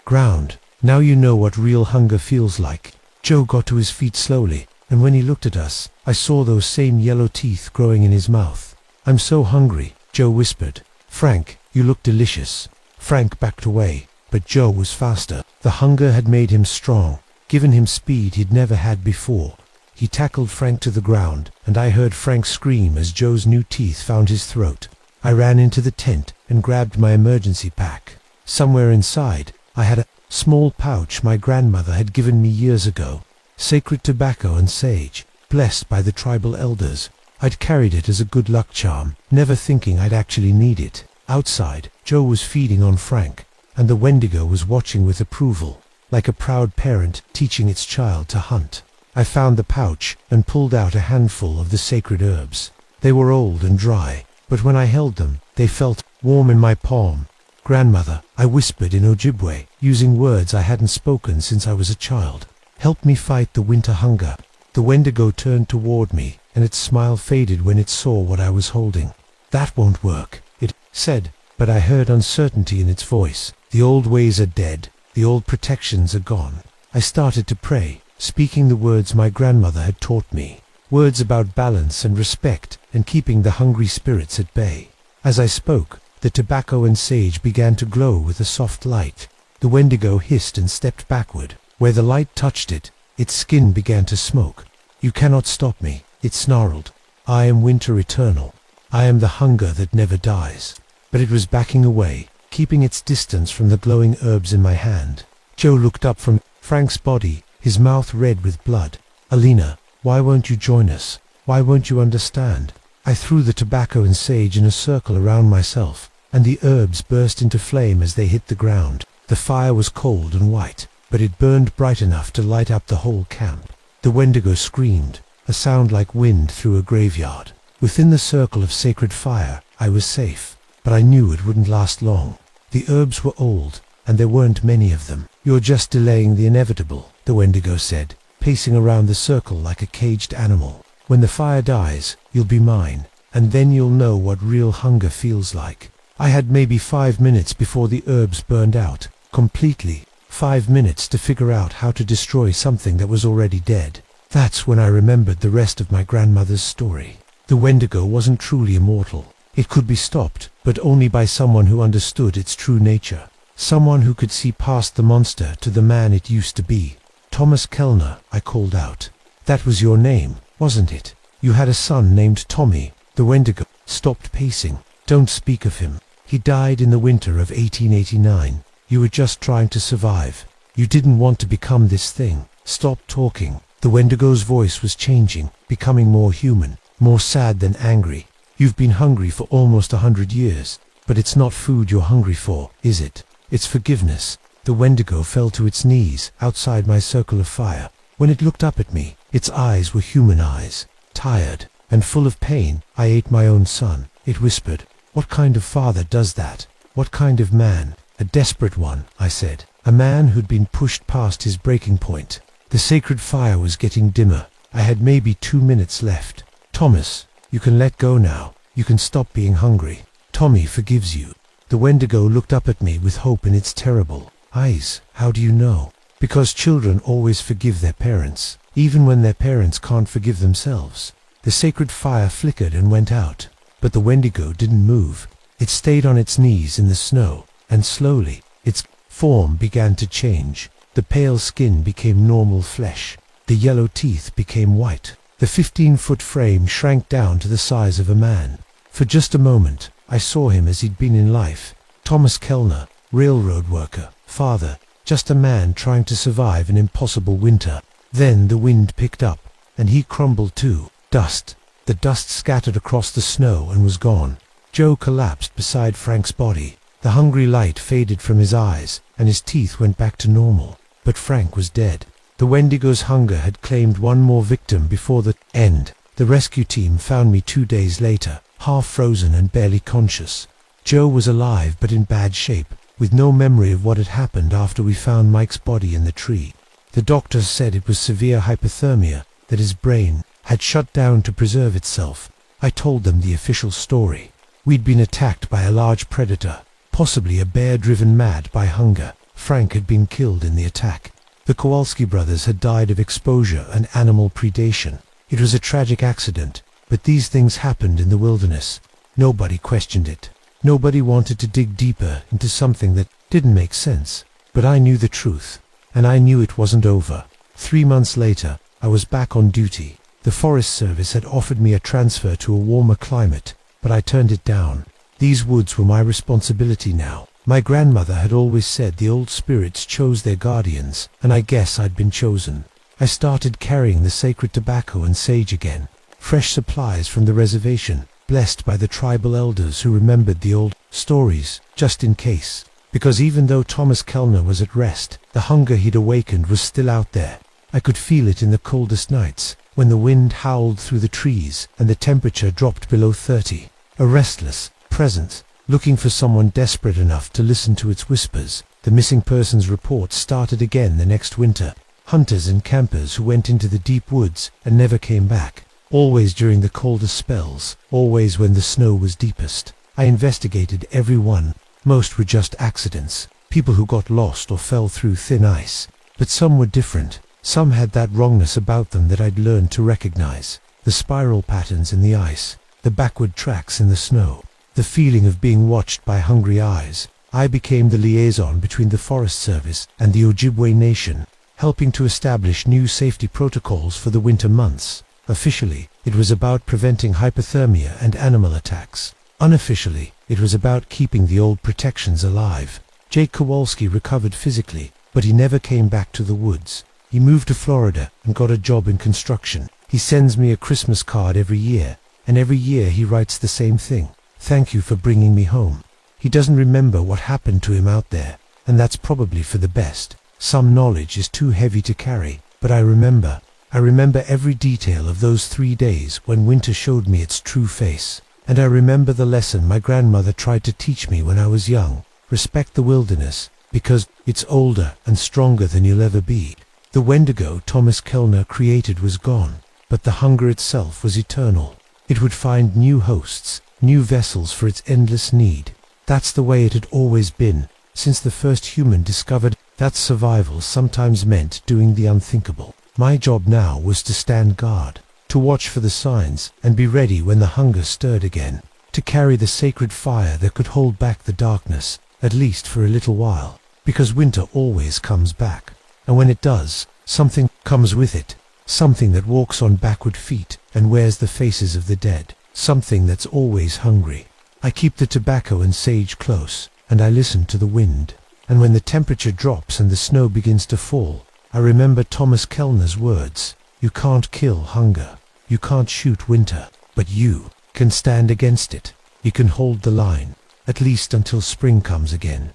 ground. Now you know what real hunger feels like. Joe got to his feet slowly, and when he looked at us, I saw those same yellow teeth growing in his mouth. I'm so hungry, Joe whispered. Frank, you look delicious. Frank backed away, but Joe was faster. The hunger had made him strong, given him speed he'd never had before. He tackled Frank to the ground, and I heard Frank scream as Joe's new teeth found his throat. I ran into the tent and grabbed my emergency pack. Somewhere inside, I had a small pouch my grandmother had given me years ago. Sacred tobacco and sage, blessed by the tribal elders. I'd carried it as a good luck charm, never thinking I'd actually need it. Outside, Joe was feeding on Frank, and the Wendigo was watching with approval, like a proud parent teaching its child to hunt. I found the pouch and pulled out a handful of the sacred herbs. They were old and dry, but when I held them, they felt warm in my palm. Grandmother, I whispered in Ojibwe, using words I hadn't spoken since I was a child. Help me fight the winter hunger. The Wendigo turned toward me, and its smile faded when it saw what I was holding. That won't work, it said, but I heard uncertainty in its voice. The old ways are dead. The old protections are gone. I started to pray, speaking the words my grandmother had taught me. Words about balance and respect and keeping the hungry spirits at bay. As I spoke, the tobacco and sage began to glow with a soft light. The Wendigo hissed and stepped backward. Where the light touched it, its skin began to smoke. You cannot stop me, it snarled. I am winter eternal. I am the hunger that never dies. but it was backing away, keeping its distance from the glowing herbs in my hand. Joe looked up from Frank's body, his mouth red with blood. "Alina, why won't you join us? Why won't you understand?" I threw the tobacco and sage in a circle around myself, and the herbs burst into flame as they hit the ground. The fire was cold and white, but it burned bright enough to light up the whole camp. The Wendigo screamed, a sound like wind through a graveyard. Within the circle of sacred fire, I was safe, but I knew it wouldn't last long. The herbs were old, and there weren't many of them. "You're just delaying the inevitable," the Wendigo said, pacing around the circle like a caged animal. "When the fire dies, you'll be mine, and then you'll know what real hunger feels like." I had maybe 5 minutes before the herbs burned out, completely. 5 minutes to figure out how to destroy something that was already dead. That's when I remembered the rest of my grandmother's story. The Wendigo wasn't truly immortal. It could be stopped, but only by someone who understood its true nature. Someone who could see past the monster to the man it used to be. "Thomas Kellner," I called out. "That was your name, wasn't it? You had a son named Tommy." The Wendigo stopped pacing. "Don't speak of him. He died in the winter of 1889. You were just trying to survive. You didn't want to become this thing. Stop talking." The Wendigo's voice was changing, becoming more human, more sad than angry. "You've been hungry for almost 100 years, but it's not food you're hungry for, is it? It's forgiveness." The Wendigo fell to its knees outside my circle of fire. When it looked up at me, its eyes were human eyes, tired and full of pain. "I ate my own son," it whispered. "What kind of father does that? What kind of man?" "A desperate one," I said. "A man who'd been pushed past his breaking point." The sacred fire was getting dimmer. I had maybe 2 minutes left. "Thomas, you can let go now. You can stop being hungry. Tommy forgives you." The Wendigo looked up at me with hope in its terrible eyes. "How do you know?" "Because children always forgive their parents, even when their parents can't forgive themselves." The sacred fire flickered and went out, but the Wendigo didn't move. It stayed on its knees in the snow, and slowly, its form began to change. The pale skin became normal flesh. The yellow teeth became white. The 15-foot frame shrank down to the size of a man. For just a moment, I saw him as he'd been in life. Thomas Kellner, railroad worker, father, just a man trying to survive an impossible winter. Then the wind picked up, and he crumbled too. Dust. The dust scattered across the snow and was gone. Joe collapsed beside Frank's body. The hungry light faded from his eyes, and his teeth went back to normal. But Frank was dead. The Wendigo's hunger had claimed one more victim before the end. The rescue team found me 2 days later, half frozen and barely conscious. Joe was alive but in bad shape, with no memory of what had happened after we found Mike's body in the tree. The doctors said it was severe hypothermia, that his brain had shut down to preserve itself. I told them the official story. We'd been attacked by a large predator, possibly a bear driven mad by hunger. Frank had been killed in the attack. The Kowalski brothers had died of exposure and animal predation. It was a tragic accident, but these things happened in the wilderness. Nobody questioned it. Nobody wanted to dig deeper into something that didn't make sense. But I knew the truth, and I knew it wasn't over. 3 months later, I was back on duty. The Forest Service had offered me a transfer to a warmer climate, but I turned it down. These woods were my responsibility now. My grandmother had always said the old spirits chose their guardians, and I guess I'd been chosen. I started carrying the sacred tobacco and sage again, fresh supplies from the reservation, blessed by the tribal elders who remembered the old stories, just in case. Because even though Thomas Kellner was at rest, the hunger he'd awakened was still out there. I could feel it in the coldest nights, when the wind howled through the trees and the temperature dropped below 30. A restless presence, looking for someone desperate enough to listen to its whispers. The missing persons report started again the next winter. Hunters and campers who went into the deep woods and never came back. Always during the coldest spells, always when the snow was deepest. I investigated every one. Most were just accidents, people who got lost or fell through thin ice. But some were different. Some had that wrongness about them that I'd learned to recognize. The spiral patterns in the ice, the backward tracks in the snow, the feeling of being watched by hungry eyes. I became the liaison between the Forest Service and the Ojibwe Nation, helping to establish new safety protocols for the winter months. Officially, it was about preventing hypothermia and animal attacks. Unofficially, it was about keeping the old protections alive. Jake Kowalski recovered physically, but he never came back to the woods. He moved to Florida and got a job in construction. He sends me a Christmas card every year, and every year he writes the same thing. Thank you for bringing me home. He doesn't remember what happened to him out there, and that's probably for the best. Some knowledge is too heavy to carry, but I remember every detail of those 3 days when winter showed me its true face. And I remember the lesson my grandmother tried to teach me when I was young. Respect the wilderness, because it's older and stronger than you'll ever be. The Wendigo Thomas Kellner created was gone, but the hunger itself was eternal. It would find new hosts, new vessels for its endless need. That's the way it had always been, since the first human discovered that survival sometimes meant doing the unthinkable. My job now was to stand guard, to watch for the signs and be ready when the hunger stirred again, to carry the sacred fire that could hold back the darkness, at least for a little while, because winter always comes back. And when it does, something comes with it, something that walks on backward feet and wears the faces of the dead, something that's always hungry. I keep the tobacco and sage close, and I listen to the wind. And when the temperature drops and the snow begins to fall, I remember Thomas Kellner's words, "You can't kill hunger. You can't shoot winter, but you can stand against it. You can hold the line, at least until spring comes again."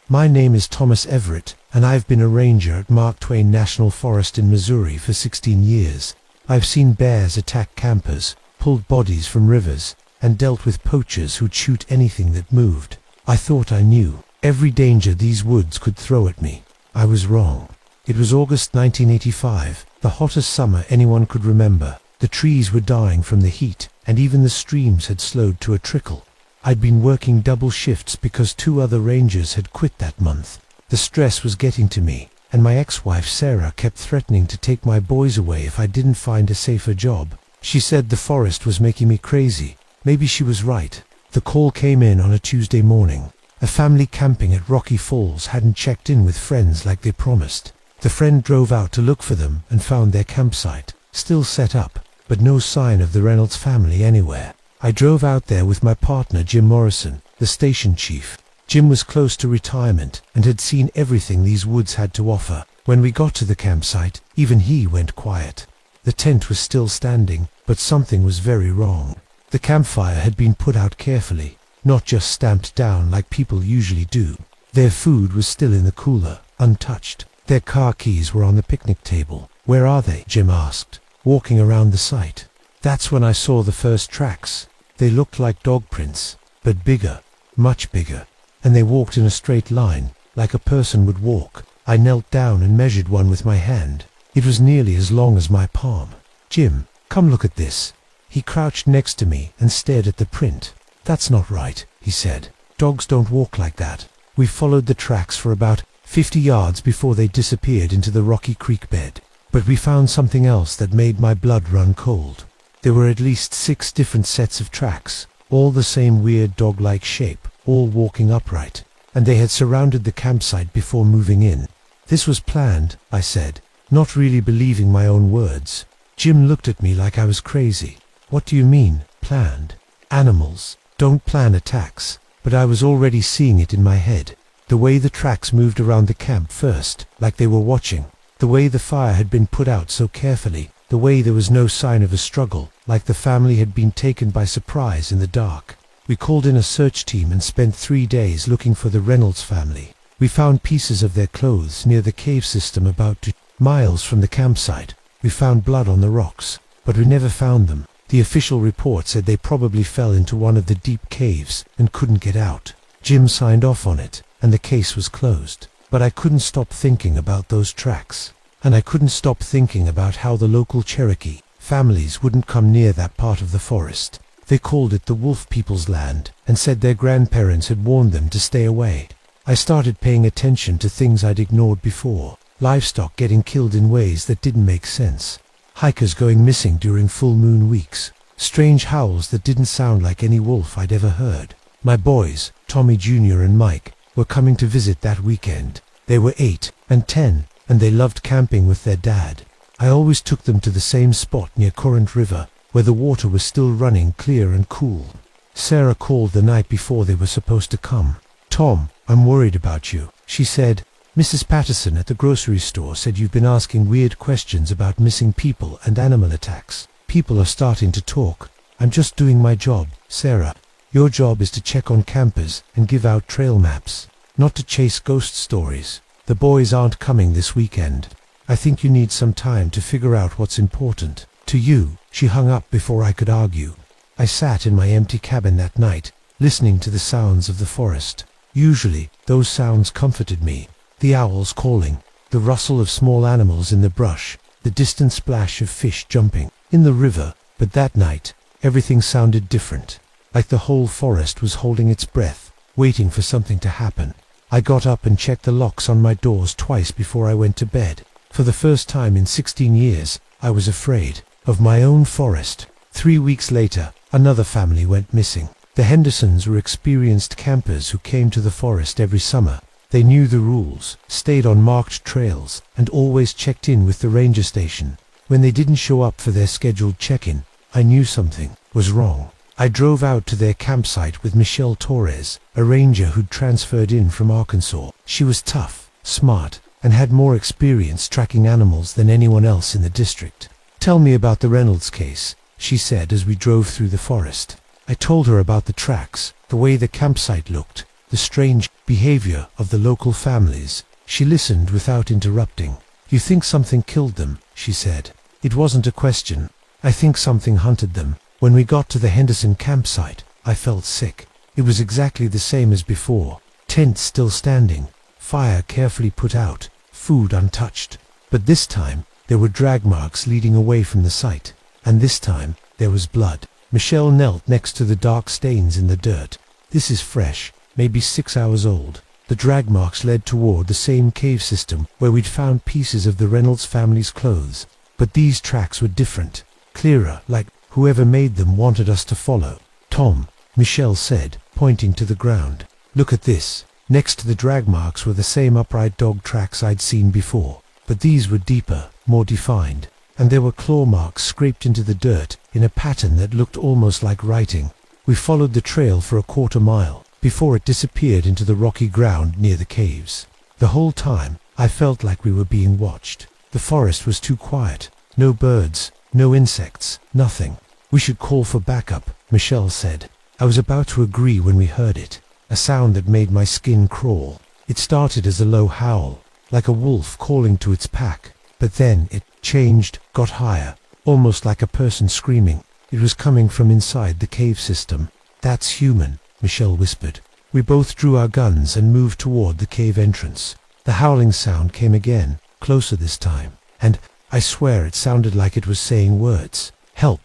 My name is Thomas Everett, and I've been a ranger at Mark Twain National Forest in Missouri for 16 years. I've seen bears attack campers, pulled bodies from rivers, and dealt with poachers who'd shoot anything that moved. I thought I knew every danger these woods could throw at me. I was wrong. It was August 1985, the hottest summer anyone could remember. The trees were dying from the heat, and even the streams had slowed to a trickle. I'd been working double shifts because 2 other rangers had quit that month. The stress was getting to me, and my ex-wife Sarah kept threatening to take my boys away if I didn't find a safer job. She said the forest was making me crazy. Maybe she was right. The call came in on a Tuesday morning. A family camping at Rocky Falls hadn't checked in with friends like they promised. The friend drove out to look for them and found their campsite still set up, but no sign of the Reynolds family anywhere. I drove out there with my partner Jim Morrison, the station chief. Jim was close to retirement and had seen everything these woods had to offer. When we got to the campsite, even he went quiet. The tent was still standing, but something was very wrong. The campfire had been put out carefully, not just stamped down like people usually do. Their food was still in the cooler, untouched. Their car keys were on the picnic table. "Where are they?" Jim asked, walking around the site. That's when I saw the first tracks. They looked like dog prints, but bigger, much bigger, and they walked in a straight line, like a person would walk. I knelt down and measured one with my hand. It was nearly as long as my palm. "Jim, come look at this." He crouched next to me and stared at the print. "That's not right," he said. "Dogs don't walk like that." We followed the tracks for about 50 yards before they disappeared into the rocky creek bed. But we found something else that made my blood run cold. There were at least 6 different sets of tracks, all the same weird dog-like shape, all walking upright, and they had surrounded the campsite before moving in. "This was planned," I said, not really believing my own words. Jim looked at me like I was crazy. "What do you mean, planned? Animals don't plan attacks." But I was already seeing it in my head. The way the tracks moved around the camp first, like they were watching. The way the fire had been put out so carefully. The way there was no sign of a struggle, like the family had been taken by surprise in the dark. We called in a search team and spent 3 days looking for the Reynolds family. We found pieces of their clothes near the cave system about 2 miles from the campsite. We found blood on the rocks, but we never found them. The official report said they probably fell into one of the deep caves and couldn't get out. Jim signed off on it, and the case was closed. But I couldn't stop thinking about those tracks. And I couldn't stop thinking about how the local Cherokee families wouldn't come near that part of the forest. They called it the Wolf People's Land and said their grandparents had warned them to stay away. I started paying attention to things I'd ignored before. Livestock getting killed in ways that didn't make sense. Hikers going missing during full moon weeks. Strange howls that didn't sound like any wolf I'd ever heard. My boys, Tommy Jr. and Mike, were coming to visit that weekend. They were 8 and 10, and they loved camping with their dad. I always took them to the same spot near Corinth River, where the water was still running clear and cool. Sarah called the night before they were supposed to come. "Tom, I'm worried about you," she said. "Mrs. Patterson at the grocery store said you've been asking weird questions about missing people and animal attacks. People are starting to talk. I'm just doing my job, Sarah. Your job is to check on campers and give out trail maps, not to chase ghost stories. The boys aren't coming this weekend. I think you need some time to figure out what's important to you." She hung up before I could argue. I sat in my empty cabin that night, listening to the sounds of the forest. Usually, those sounds comforted me. The owls calling, the rustle of small animals in the brush, the distant splash of fish jumping in the river. But that night, everything sounded different, like the whole forest was holding its breath, waiting for something to happen. I got up and checked the locks on my doors twice before I went to bed. For the first time in 16 years, I was afraid of my own forest. 3 weeks later, another family went missing. The Hendersons were experienced campers who came to the forest every summer. They knew the rules, stayed on marked trails, and always checked in with the ranger station. When they didn't show up for their scheduled check-in, I knew something was wrong. I drove out to their campsite with Michelle Torres, a ranger who'd transferred in from Arkansas. She was tough, smart, and had more experience tracking animals than anyone else in the district. "Tell me about the Reynolds case," she said as we drove through the forest. I told her about the tracks, the way the campsite looked, the strange behavior of the local families. She listened without interrupting. "You think something killed them," she said. "It wasn't a question. I think something hunted them." When we got to the Henderson campsite, I felt sick. It was exactly the same as before. Tents still standing, fire carefully put out, food untouched. But this time, there were drag marks leading away from the site. And this time, there was blood. Michelle knelt next to the dark stains in the dirt. "This is fresh, maybe 6 hours old." The drag marks led toward the same cave system where we'd found pieces of the Reynolds family's clothes. But these tracks were different, clearer, like whoever made them wanted us to follow. "Tom," Michelle said, pointing to the ground. "Look at this." Next to the drag marks were the same upright dog tracks I'd seen before, but these were deeper, more defined, and there were claw marks scraped into the dirt in a pattern that looked almost like writing. We followed the trail for a quarter mile before it disappeared into the rocky ground near the caves. The whole time, I felt like we were being watched. The forest was too quiet. No birds, no insects, nothing. "We should call for backup," Michelle said. I was about to agree when we heard it, a sound that made my skin crawl. It started as a low howl, like a wolf calling to its pack, but then it changed, got higher, almost like a person screaming. It was coming from inside the cave system. "That's human," Michelle whispered. We both drew our guns and moved toward the cave entrance. The howling sound came again, closer this time, and I swear it sounded like it was saying words. "Help,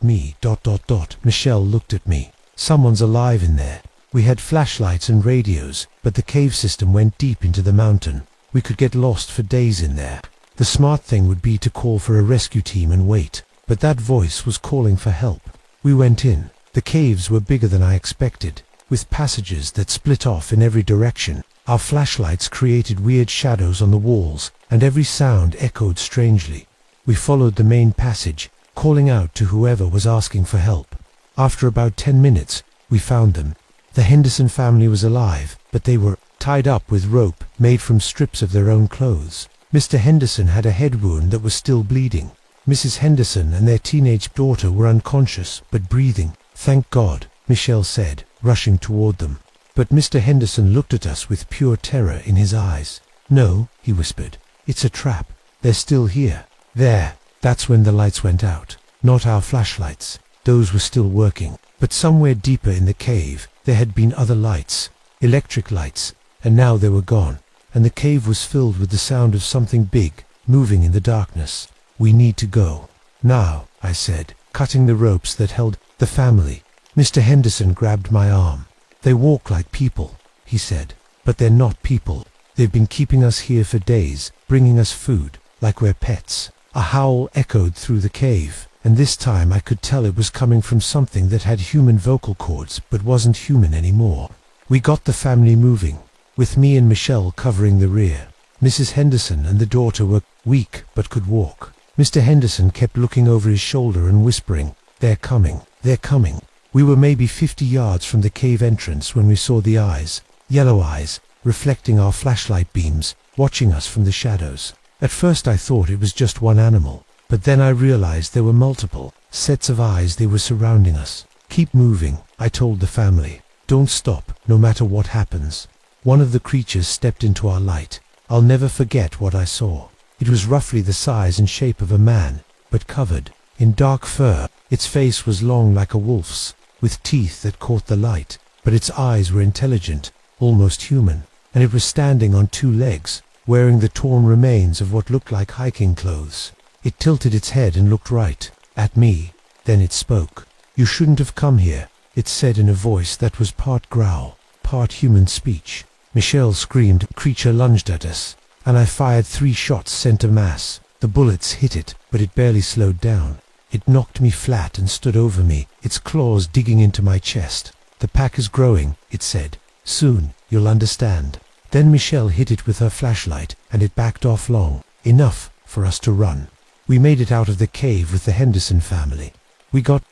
me, Michelle looked at me. "Someone's alive in there." We had flashlights and radios, but the cave system went deep into the mountain. We could get lost for days in there. The smart thing would be to call for a rescue team and wait, but that voice was calling for help. We went in. The caves were bigger than I expected, with passages that split off in every direction. Our flashlights created weird shadows on the walls, and every sound echoed strangely. We followed the main passage, calling out to whoever was asking for help. After about 10 minutes, we found them. The Henderson family was alive, but they were tied up with rope made from strips of their own clothes. Mr. Henderson had a head wound that was still bleeding. Mrs. Henderson and their teenage daughter were unconscious, but breathing. "Thank God," Michelle said, rushing toward them. But Mr. Henderson looked at us with pure terror in his eyes. "No," he whispered. "It's a trap. They're still here." There. That's when the lights went out. Not our flashlights. Those were still working. But somewhere deeper in the cave, there had been other lights. Electric lights. And now they were gone. And the cave was filled with the sound of something big, moving in the darkness. "We need to go. Now," I said, cutting the ropes that held the family. Mr. Henderson grabbed my arm. "They walk like people," he said. "But they're not people. They've been keeping us here for days, bringing us food, like we're pets." A howl echoed through the cave, and this time I could tell it was coming from something that had human vocal cords but wasn't human anymore. We got the family moving, with me and Michelle covering the rear. Mrs. Henderson and the daughter were weak but could walk. Mr. Henderson kept looking over his shoulder and whispering, "They're coming, they're coming." We were maybe 50 yards from the cave entrance when we saw the eyes, yellow eyes, reflecting our flashlight beams, watching us from the shadows. At first I thought it was just one animal, but then I realized there were multiple sets of eyes. They were surrounding us. "Keep moving," I told the family. "Don't stop, no matter what happens." One of the creatures stepped into our light. I'll never forget what I saw. It was roughly the size and shape of a man, but covered in dark fur. Its face was long like a wolf's, with teeth that caught the light, but its eyes were intelligent, almost human, and it was standing on two legs, wearing the torn remains of what looked like hiking clothes. It tilted its head and looked right at me. Then it spoke. "You shouldn't have come here," it said in a voice that was part growl, part human speech. Michelle screamed. The creature lunged at us, and I fired 3 shots center mass. The bullets hit it, but it barely slowed down. It knocked me flat and stood over me, its claws digging into my chest. "The pack is growing," it said. "Soon, you'll understand." Then Michelle hit it with her flashlight, and it backed off long enough for us to run. We made it out of the cave with the Henderson family. We got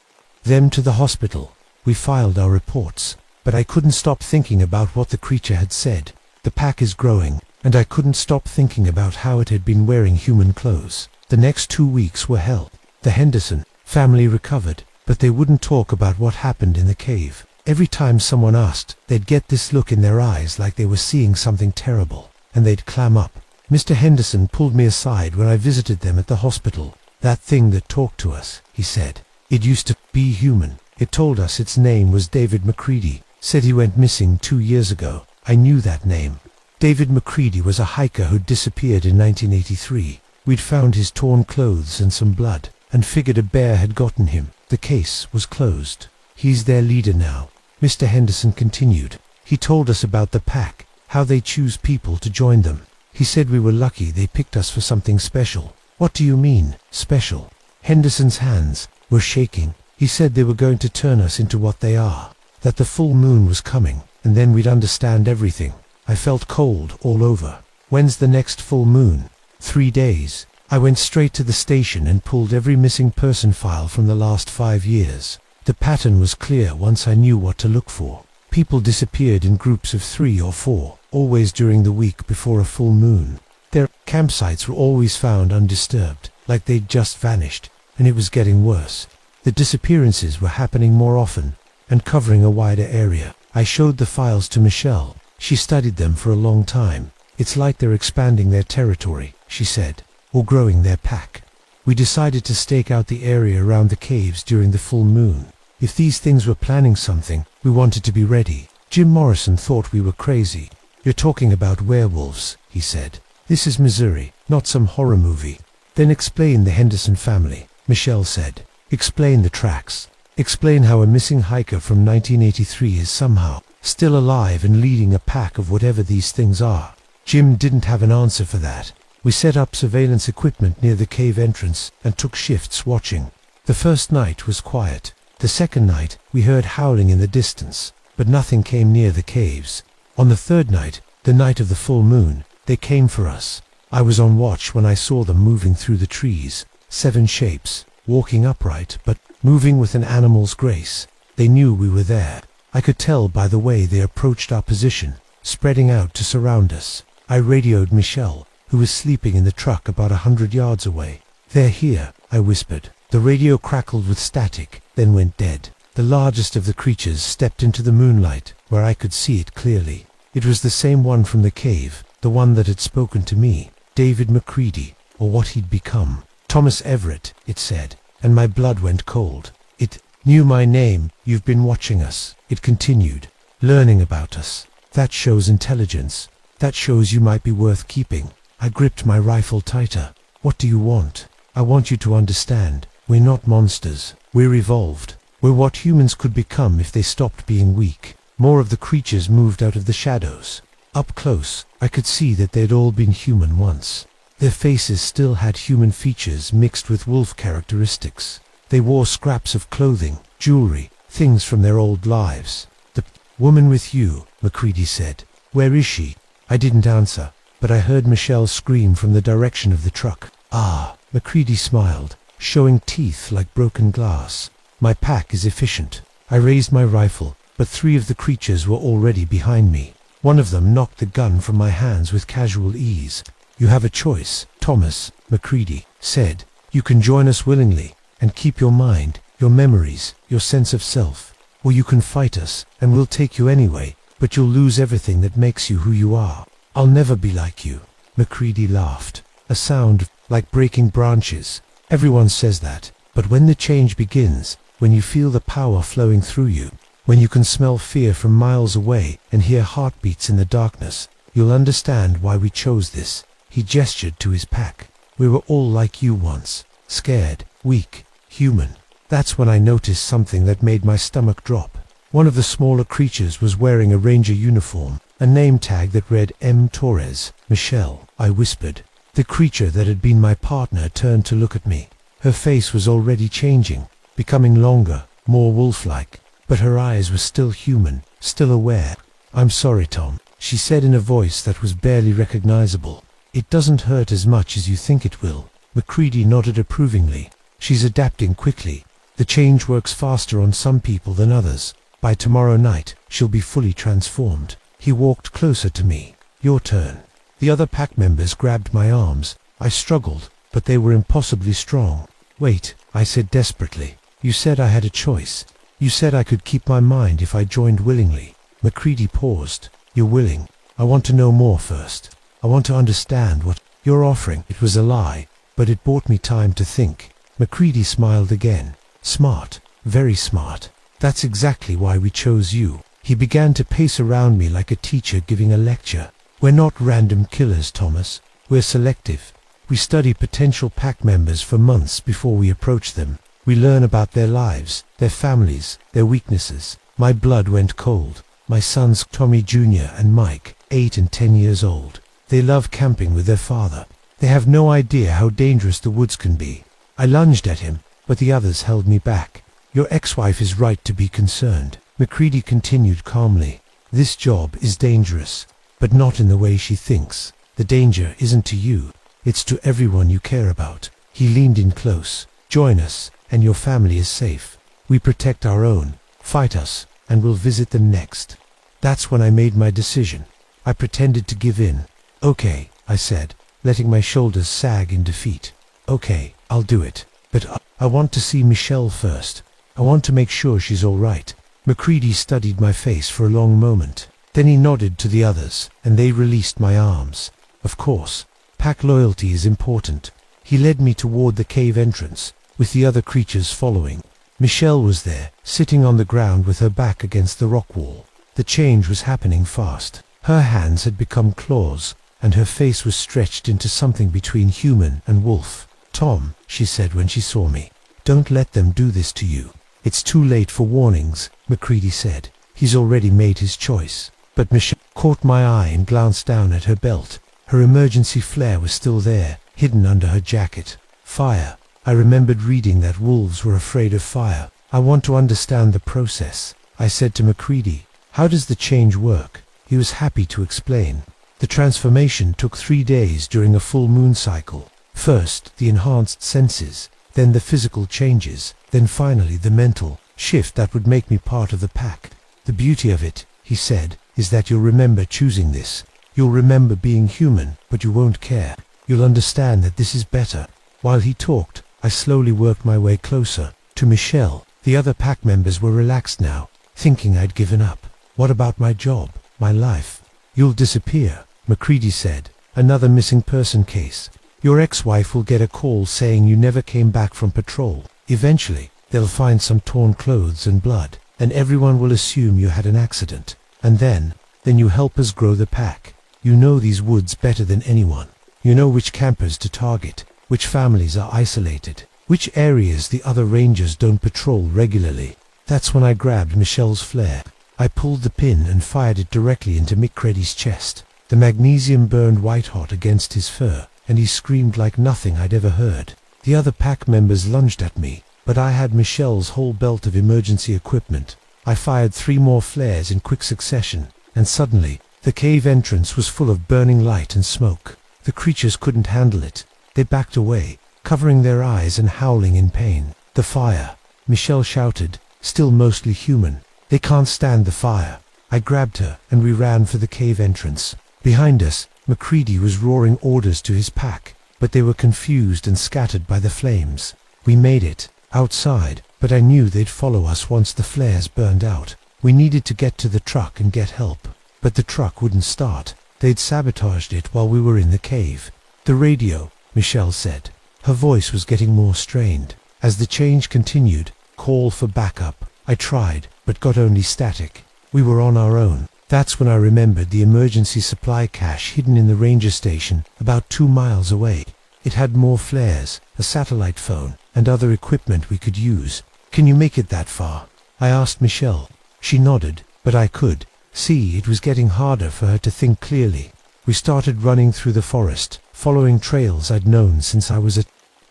them to the hospital. We filed our reports, but I couldn't stop thinking about what the creature had said. The pack is growing, and I couldn't stop thinking about how it had been wearing human clothes. The next 2 weeks were hell. The Henderson family recovered, but they wouldn't talk about what happened in the cave. Every time someone asked, they'd get this look in their eyes like they were seeing something terrible, and they'd clam up. Mr. Henderson pulled me aside when I visited them at the hospital. "That thing that talked to us," he said. "It used to be human. It told us its name was David McCready. Said he went missing 2 years ago." I knew that name. David McCready was a hiker who'd disappeared in 1983. We'd found his torn clothes and some blood, and figured a bear had gotten him. The case was closed. "He's their leader now," Mr. Henderson continued. "He told us about the pack, how they choose people to join them. He said we were lucky they picked us for something special." "What do you mean, special?" Henderson's hands were shaking. "He said they were going to turn us into what they are, that the full moon was coming, and then we'd understand everything." I felt cold all over. "When's the next full moon?" 3 days. I went straight to the station and pulled every missing person file from the last 5 years. The pattern was clear once I knew what to look for. People disappeared in groups of 3 or 4, always during the week before a full moon. Their campsites were always found undisturbed, like they'd just vanished, and it was getting worse. The disappearances were happening more often, and covering a wider area. I showed the files to Michelle. She studied them for a long time. "It's like they're expanding their territory," she said, "or growing their pack." We decided to stake out the area around the caves during the full moon. If these things were planning something, we wanted to be ready. Jim Morrison thought we were crazy. "You're talking about werewolves," he said. "This is Missouri, not some horror movie." "Then explain the Henderson family," Michelle said. "Explain the tracks. Explain how a missing hiker from 1983 is somehow still alive and leading a pack of whatever these things are." Jim didn't have an answer for that. We set up surveillance equipment near the cave entrance and took shifts watching. The first night was quiet. The second night, we heard howling in the distance, but nothing came near the caves. On the third night, the night of the full moon, they came for us. I was on watch when I saw them moving through the trees. 7 shapes, walking upright, but moving with an animal's grace. They knew we were there. I could tell by the way they approached our position, spreading out to surround us. I radioed Michelle, who was sleeping in the truck about 100 yards away. "They're here," I whispered. The radio crackled with static, then went dead. The largest of the creatures stepped into the moonlight, where I could see it clearly. It was the same one from the cave, the one that had spoken to me. David McCready, or what he'd become. "Thomas Everett," it said, and my blood went cold. "It knew my name. You've been watching us," it continued, "learning about us. That shows intelligence. That shows you might be worth keeping." I gripped my rifle tighter. "What do you want?" "I want you to understand. We're not monsters. We're evolved. We're what humans could become if they stopped being weak." More of the creatures moved out of the shadows. Up close, I could see that they'd all been human once. Their faces still had human features mixed with wolf characteristics. They wore scraps of clothing, jewelry, things from their old lives. "The woman with you," McCready said. "Where is she?" I didn't answer, but I heard Michelle scream from the direction of the truck. Ah, McCready smiled, showing teeth like broken glass. My pack is efficient. I raised my rifle, but 3 of the creatures were already behind me. One of them knocked the gun from my hands with casual ease. You have a choice, Thomas, McCready said. You can join us willingly, and keep your mind, your memories, your sense of self. Or you can fight us, and we'll take you anyway, but you'll lose everything that makes you who you are. I'll never be like you. McCready laughed, a sound like breaking branches. Everyone says that, but when the change begins, when you feel the power flowing through you, when you can smell fear from miles away and hear heartbeats in the darkness, you'll understand why we chose this. He gestured to his pack. We were all like you once, scared, weak, human. That's when I noticed something that made my stomach drop. One of the smaller creatures was wearing a ranger uniform, a name tag that read M. Torres. Michelle, I whispered. The creature that had been my partner turned to look at me. Her face was already changing, becoming longer, more wolf-like, but her eyes were still human, still aware. I'm sorry, Tom, she said in a voice that was barely recognizable. It doesn't hurt as much as you think it will. McCready nodded approvingly. She's adapting quickly. The change works faster on some people than others. By tomorrow night, she'll be fully transformed. He walked closer to me. Your turn. The other pack members grabbed my arms. I struggled, but they were impossibly strong. Wait, I said desperately. You said I had a choice. You said I could keep my mind if I joined willingly. McCready paused. You're willing. I want to know more first. I want to understand what you're offering. It was a lie, but it bought me time to think. McCready smiled again. Smart, very smart. That's exactly why we chose you. He began to pace around me like a teacher giving a lecture. We're not random killers, Thomas. We're selective. We study potential pack members for months before we approach them. We learn about their lives, their families, their weaknesses. My blood went cold. My sons, Tommy Jr. and Mike, 8 and 10 years old. They love camping with their father. They have no idea how dangerous the woods can be. I lunged at him, but the others held me back. Your ex-wife is right to be concerned. McCready continued calmly. This job is dangerous, but not in the way she thinks. The danger isn't to you. It's to everyone you care about. He leaned in close. Join us, and your family is safe. We protect our own. Fight us, and we'll visit them next. That's when I made my decision. I pretended to give in. Okay, I said, letting my shoulders sag in defeat. Okay, I'll do it. But I want to see Michelle first. I want to make sure she's all right. McCready studied my face for a long moment. Then he nodded to the others, and they released my arms. Of course, pack loyalty is important. He led me toward the cave entrance, with the other creatures following. Michelle was there, sitting on the ground with her back against the rock wall. The change was happening fast. Her hands had become claws, and her face was stretched into something between human and wolf. Tom, she said when she saw me, don't let them do this to you. It's too late for warnings, McCready said. He's already made his choice. But Michelle caught my eye and glanced down at her belt. Her emergency flare was still there, hidden under her jacket. Fire. I remembered reading that wolves were afraid of fire. I want to understand the process, I said to McCready. How does the change work? He was happy to explain. The transformation took 3 days during a full moon cycle. First, the enhanced senses, then the physical changes, then finally the mental shift that would make me part of the pack. The beauty of it, he said, is that you'll remember choosing this. You'll remember being human, but you won't care. You'll understand that this is better. While he talked, I slowly worked my way closer to Michelle. The other pack members were relaxed now, thinking I'd given up. What about my job, my life? You'll disappear, McCready said. Another missing person case. Your ex-wife will get a call saying you never came back from patrol. Eventually, they'll find some torn clothes and blood, and everyone will assume you had an accident. And then you help us grow the pack. You know these woods better than anyone. You know which campers to target, which families are isolated, which areas the other rangers don't patrol regularly. That's when I grabbed Michelle's flare. I pulled the pin and fired it directly into McCready's chest. The magnesium burned white-hot against his fur, and he screamed like nothing I'd ever heard. The other pack members lunged at me, but I had Michelle's whole belt of emergency equipment. I fired 3 more flares in quick succession, and suddenly, the cave entrance was full of burning light and smoke. The creatures couldn't handle it. They backed away, covering their eyes and howling in pain. "The fire!" Michelle shouted, still mostly human. "They can't stand the fire." I grabbed her, and we ran for the cave entrance. Behind us, MacCready was roaring orders to his pack, but they were confused and scattered by the flames. We made it outside, but I knew they'd follow us once the flares burned out. We needed to get to the truck and get help, but the truck wouldn't start. They'd sabotaged it while we were in the cave. "The radio," Michelle said. Her voice was getting more strained. As the change continued, "Call for backup." I tried, but got only static. We were on our own. That's when I remembered the emergency supply cache hidden in the ranger station about 2 miles away. It had more flares, a satellite phone, and other equipment we could use. "Can you make it that far?" I asked Michelle. She nodded, but I could see it was getting harder for her to think clearly. We started running through the forest, following trails I'd known since I was a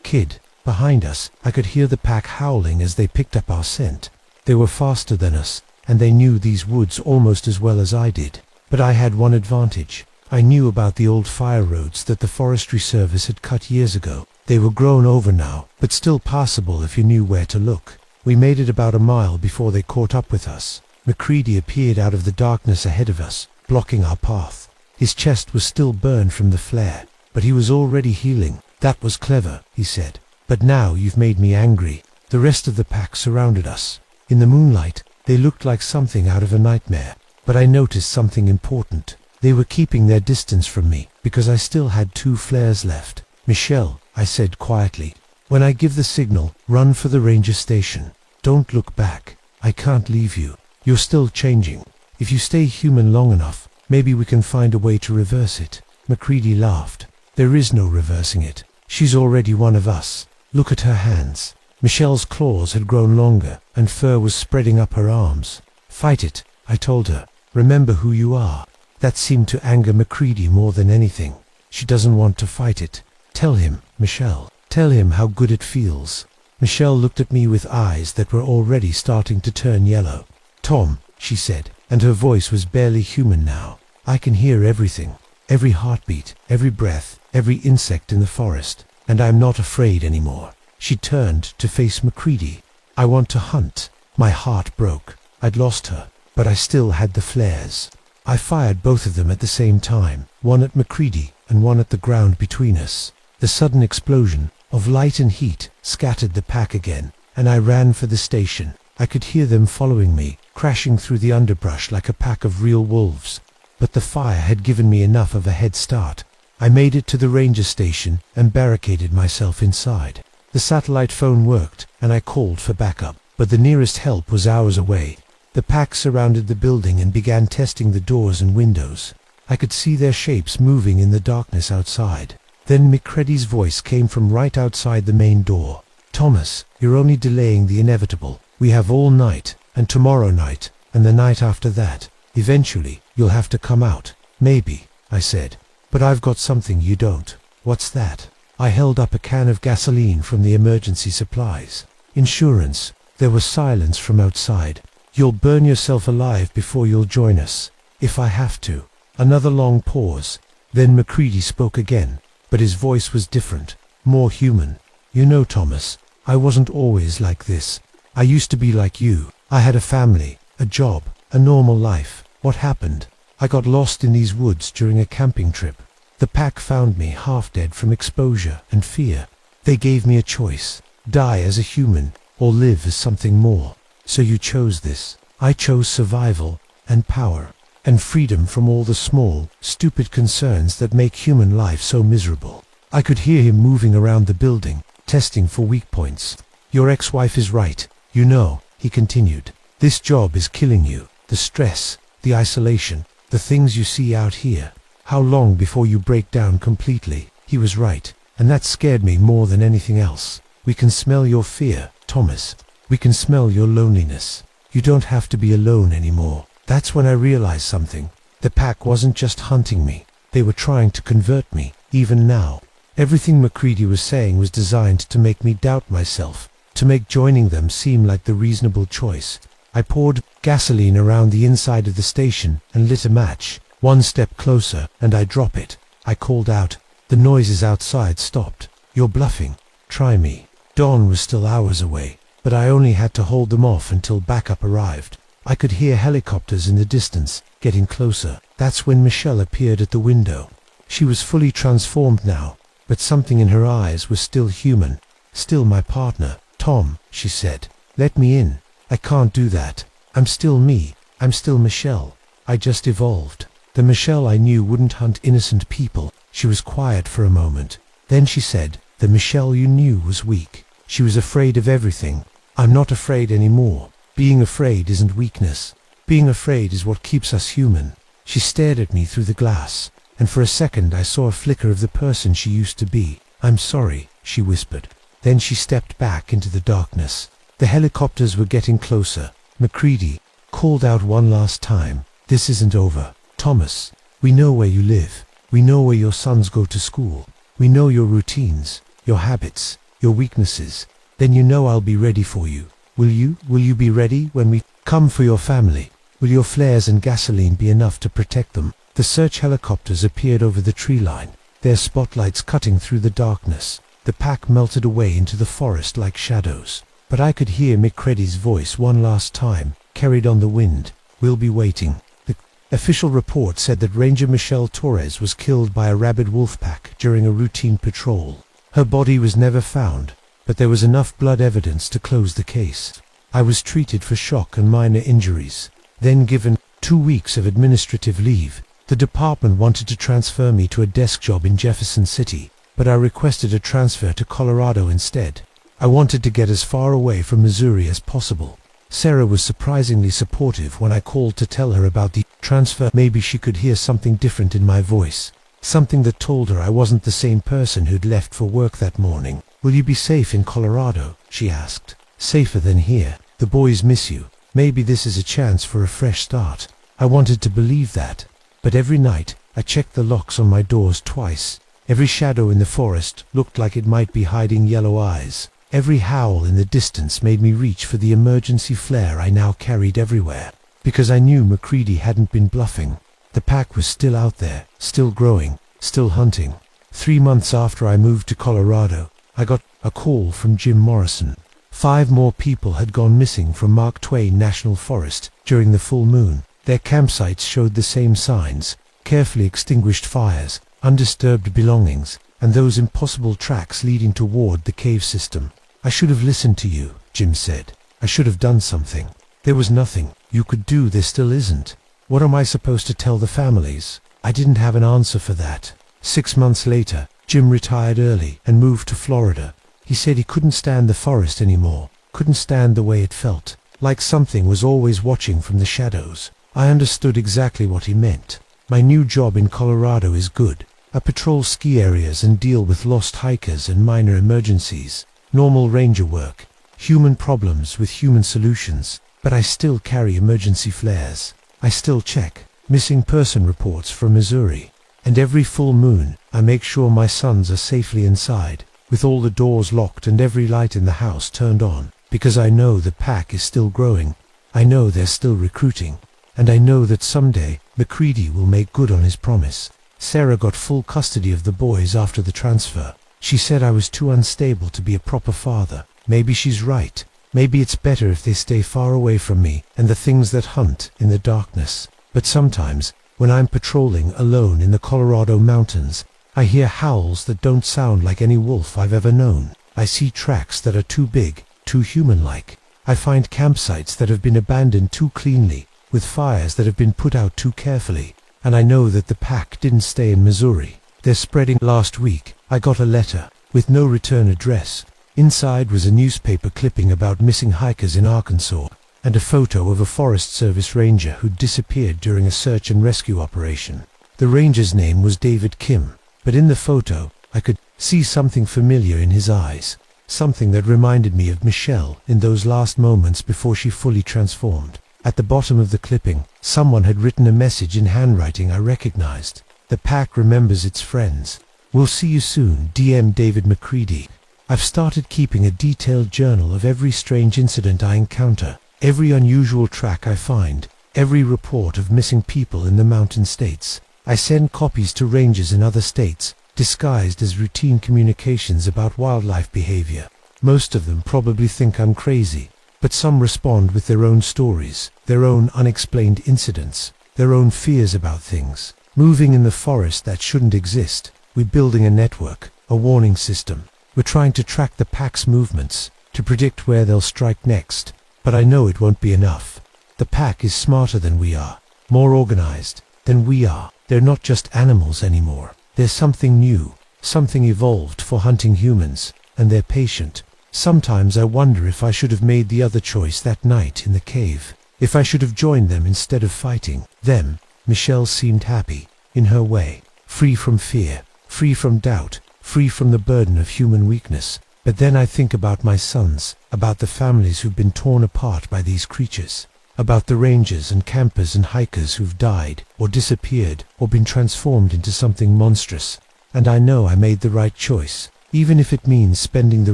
kid. Behind us, I could hear the pack howling as they picked up our scent. They were faster than us, and they knew these woods almost as well as I did. But I had one advantage. I knew about the old fire roads that the Forestry Service had cut years ago. They were grown over now, but still passable if you knew where to look. We made it about a mile before they caught up with us. MacCready appeared out of the darkness ahead of us, blocking our path. His chest was still burned from the flare, but he was already healing. "That was clever," he said. "But now you've made me angry." The rest of the pack surrounded us. In the moonlight, they looked like something out of a nightmare. But I noticed something important. They were keeping their distance from me, because I still had 2 flares left. "Michelle," I said quietly, "when I give the signal, run for the ranger station. Don't look back. I can't leave you. You're still changing. If you stay human long enough, maybe we can find a way to reverse it." MacCready laughed. "There is no reversing it. She's already one of us. Look at her hands." Michelle's claws had grown longer, and fur was spreading up her arms. "Fight it," I told her. "Remember who you are." That seemed to anger MacCready more than anything. "She doesn't want to fight it. Tell him, Michelle. Tell him how good it feels." Michelle looked at me with eyes that were already starting to turn yellow. "Tom," she said, and her voice was barely human now. "I can hear everything. Every heartbeat, every breath, every insect in the forest, and I'm not afraid anymore." She turned to face MacCready. "I want to hunt." My heart broke. I'd lost her, but I still had the flares. I fired both of them at the same time, one at MacCready and one at the ground between us. The sudden explosion of light and heat scattered the pack again, and I ran for the station. I could hear them following me, crashing through the underbrush like a pack of real wolves. But the fire had given me enough of a head start. I made it to the ranger station and barricaded myself inside. The satellite phone worked, and I called for backup, but the nearest help was hours away. The pack surrounded the building and began testing the doors and windows. I could see their shapes moving in the darkness outside. Then MacCready's voice came from right outside the main door. "Thomas, you're only delaying the inevitable. We have all night, and tomorrow night, and the night after that. Eventually, you'll have to come out." "Maybe," I said. "But I've got something you don't." "What's that?" I held up a can of gasoline from the emergency supplies. "Insurance." There was silence from outside. "You'll burn yourself alive before you'll join us." "If I have to." Another long pause. Then MacCready spoke again, but his voice was different, more human. "You know, Thomas, I wasn't always like this. I used to be like you. I had a family, a job, a normal life. What happened? I got lost in these woods during a camping trip. The pack found me half dead from exposure and fear. They gave me a choice: die as a human or live as something more. So you chose this. I chose survival and power and freedom from all the small, stupid concerns that make human life so miserable." I could hear him moving around the building, testing for weak points. "Your ex-wife is right. You know," he continued. "This job is killing you. The stress, the isolation, the things you see out here. How long before you break down completely?" He was right, and that scared me more than anything else. "We can smell your fear, Thomas. We can smell your loneliness. You don't have to be alone anymore." That's when I realized something. The pack wasn't just hunting me. They were trying to convert me, even now. Everything MacCready was saying was designed to make me doubt myself, to make joining them seem like the reasonable choice. I poured gasoline around the inside of the station and lit a match. One step closer, and I drop it. I called out. The noises outside stopped. You're bluffing. Try me. Dawn was still hours away, but I only had to hold them off until backup arrived. I could hear helicopters in the distance, getting closer. That's when Michelle appeared at the window. She was fully transformed now, but something in her eyes was still human. Still my partner. Tom, she said. Let me in. I can't do that. I'm still me. I'm still Michelle. I just evolved. The Michelle I knew wouldn't hunt innocent people. She was quiet for a moment. Then she said, the Michelle you knew was weak. She was afraid of everything. I'm not afraid anymore. Being afraid isn't weakness. Being afraid is what keeps us human. She stared at me through the glass, and for a second I saw a flicker of the person she used to be. I'm sorry, she whispered. Then she stepped back into the darkness. The helicopters were getting closer. MacReady called out one last time. This isn't over. Thomas, we know where you live. We know where your sons go to school. We know your routines, your habits, your weaknesses. Then you know I'll be ready for you. Will you? Will you be ready when we come for your family? Will your flares and gasoline be enough to protect them? The search helicopters appeared over the tree line, their spotlights cutting through the darkness. The pack melted away into the forest like shadows. But I could hear MacReady's voice one last time, carried on the wind. We'll be waiting. The official report said that Ranger Michelle Torres was killed by a rabid wolf pack during a routine patrol. Her body was never found, but there was enough blood evidence to close the case. I was treated for shock and minor injuries, then given 2 weeks of administrative leave. The department wanted to transfer me to a desk job in Jefferson City, but I requested a transfer to Colorado instead. I wanted to get as far away from Missouri as possible. Sarah was surprisingly supportive when I called to tell her about the transfer. Maybe she could hear something different in my voice, something that told her I wasn't the same person who'd left for work that morning. Will you be safe in Colorado? She asked. Safer than here. The boys miss you. Maybe this is a chance for a fresh start. I wanted to believe that, but every night I checked the locks on my doors twice. Every shadow in the forest looked like it might be hiding yellow eyes. Every howl in the distance made me reach for the emergency flare I now carried everywhere, because I knew MacReady hadn't been bluffing. The pack was still out there, still growing, still hunting. 3 months after I moved to Colorado, I got a call from Jim Morrison. 5 more people had gone missing from Mark Twain National Forest during the full moon. Their campsites showed the same signs: carefully extinguished fires, undisturbed belongings, and those impossible tracks leading toward the cave system. I should have listened to you, Jim said. I should have done something. There was nothing you could do. There still isn't. What am I supposed to tell the families? I didn't have an answer for that. 6 months later, Jim retired early and moved to Florida. He said he couldn't stand the forest anymore, couldn't stand the way it felt, like something was always watching from the shadows. I understood exactly what he meant. My new job in Colorado is good. I patrol ski areas and deal with lost hikers and minor emergencies. Normal ranger work. Human problems with human solutions. But I still carry emergency flares. I still check missing person reports from Missouri. And every full moon, I make sure my sons are safely inside, with all the doors locked and every light in the house turned on, because I know the pack is still growing. I know they're still recruiting. And I know that someday, MacReady will make good on his promise. Sarah got full custody of the boys after the transfer. She said I was too unstable to be a proper father. Maybe she's right. Maybe it's better if they stay far away from me and the things that hunt in the darkness. But sometimes, when I'm patrolling alone in the Colorado mountains, I hear howls that don't sound like any wolf I've ever known. I see tracks that are too big, too human-like. I find campsites that have been abandoned too cleanly, with fires that have been put out too carefully. And I know that the pack didn't stay in Missouri. They're spreading. Last week, I got a letter with no return address. Inside was a newspaper clipping about missing hikers in Arkansas, and a photo of a Forest Service ranger who'd disappeared during a search and rescue operation. The ranger's name was David Kim, but in the photo, I could see something familiar in his eyes, something that reminded me of Michelle in those last moments before she fully transformed. At the bottom of the clipping, someone had written a message in handwriting I recognized. The pack remembers its friends. We'll see you soon, DM David MacReady. I've started keeping a detailed journal of every strange incident I encounter, every unusual track I find, every report of missing people in the mountain states. I send copies to rangers in other states, disguised as routine communications about wildlife behavior. Most of them probably think I'm crazy, but some respond with their own stories, their own unexplained incidents, their own fears about things. Moving in the forest that shouldn't exist. We're building a network, a warning system. We're trying to track the pack's movements, to predict where they'll strike next. But I know it won't be enough. The pack is smarter than we are, more organized than we are. They're not just animals anymore. They're something new, something evolved for hunting humans, and they're patient. Sometimes I wonder if I should have made the other choice that night in the cave. If I should have joined them instead of fighting them. Michelle seemed happy, in her way, free from fear, free from doubt, free from the burden of human weakness. But then I think about my sons, about the families who've been torn apart by these creatures, about the rangers and campers and hikers who've died, or disappeared, or been transformed into something monstrous. And I know I made the right choice, even if it means spending the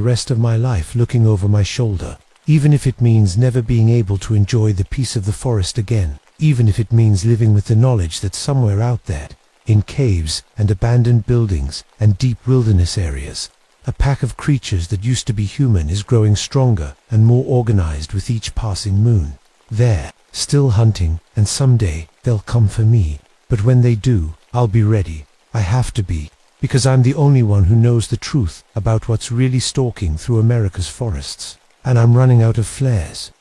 rest of my life looking over my shoulder, even if it means never being able to enjoy the peace of the forest again, even if it means living with the knowledge that somewhere out there, in caves and abandoned buildings and deep wilderness areas, a pack of creatures that used to be human is growing stronger and more organized with each passing moon. There, still hunting, and someday they'll come for me. But when they do, I'll be ready. I have to be, because I'm the only one who knows the truth about what's really stalking through America's forests. And I'm running out of flares.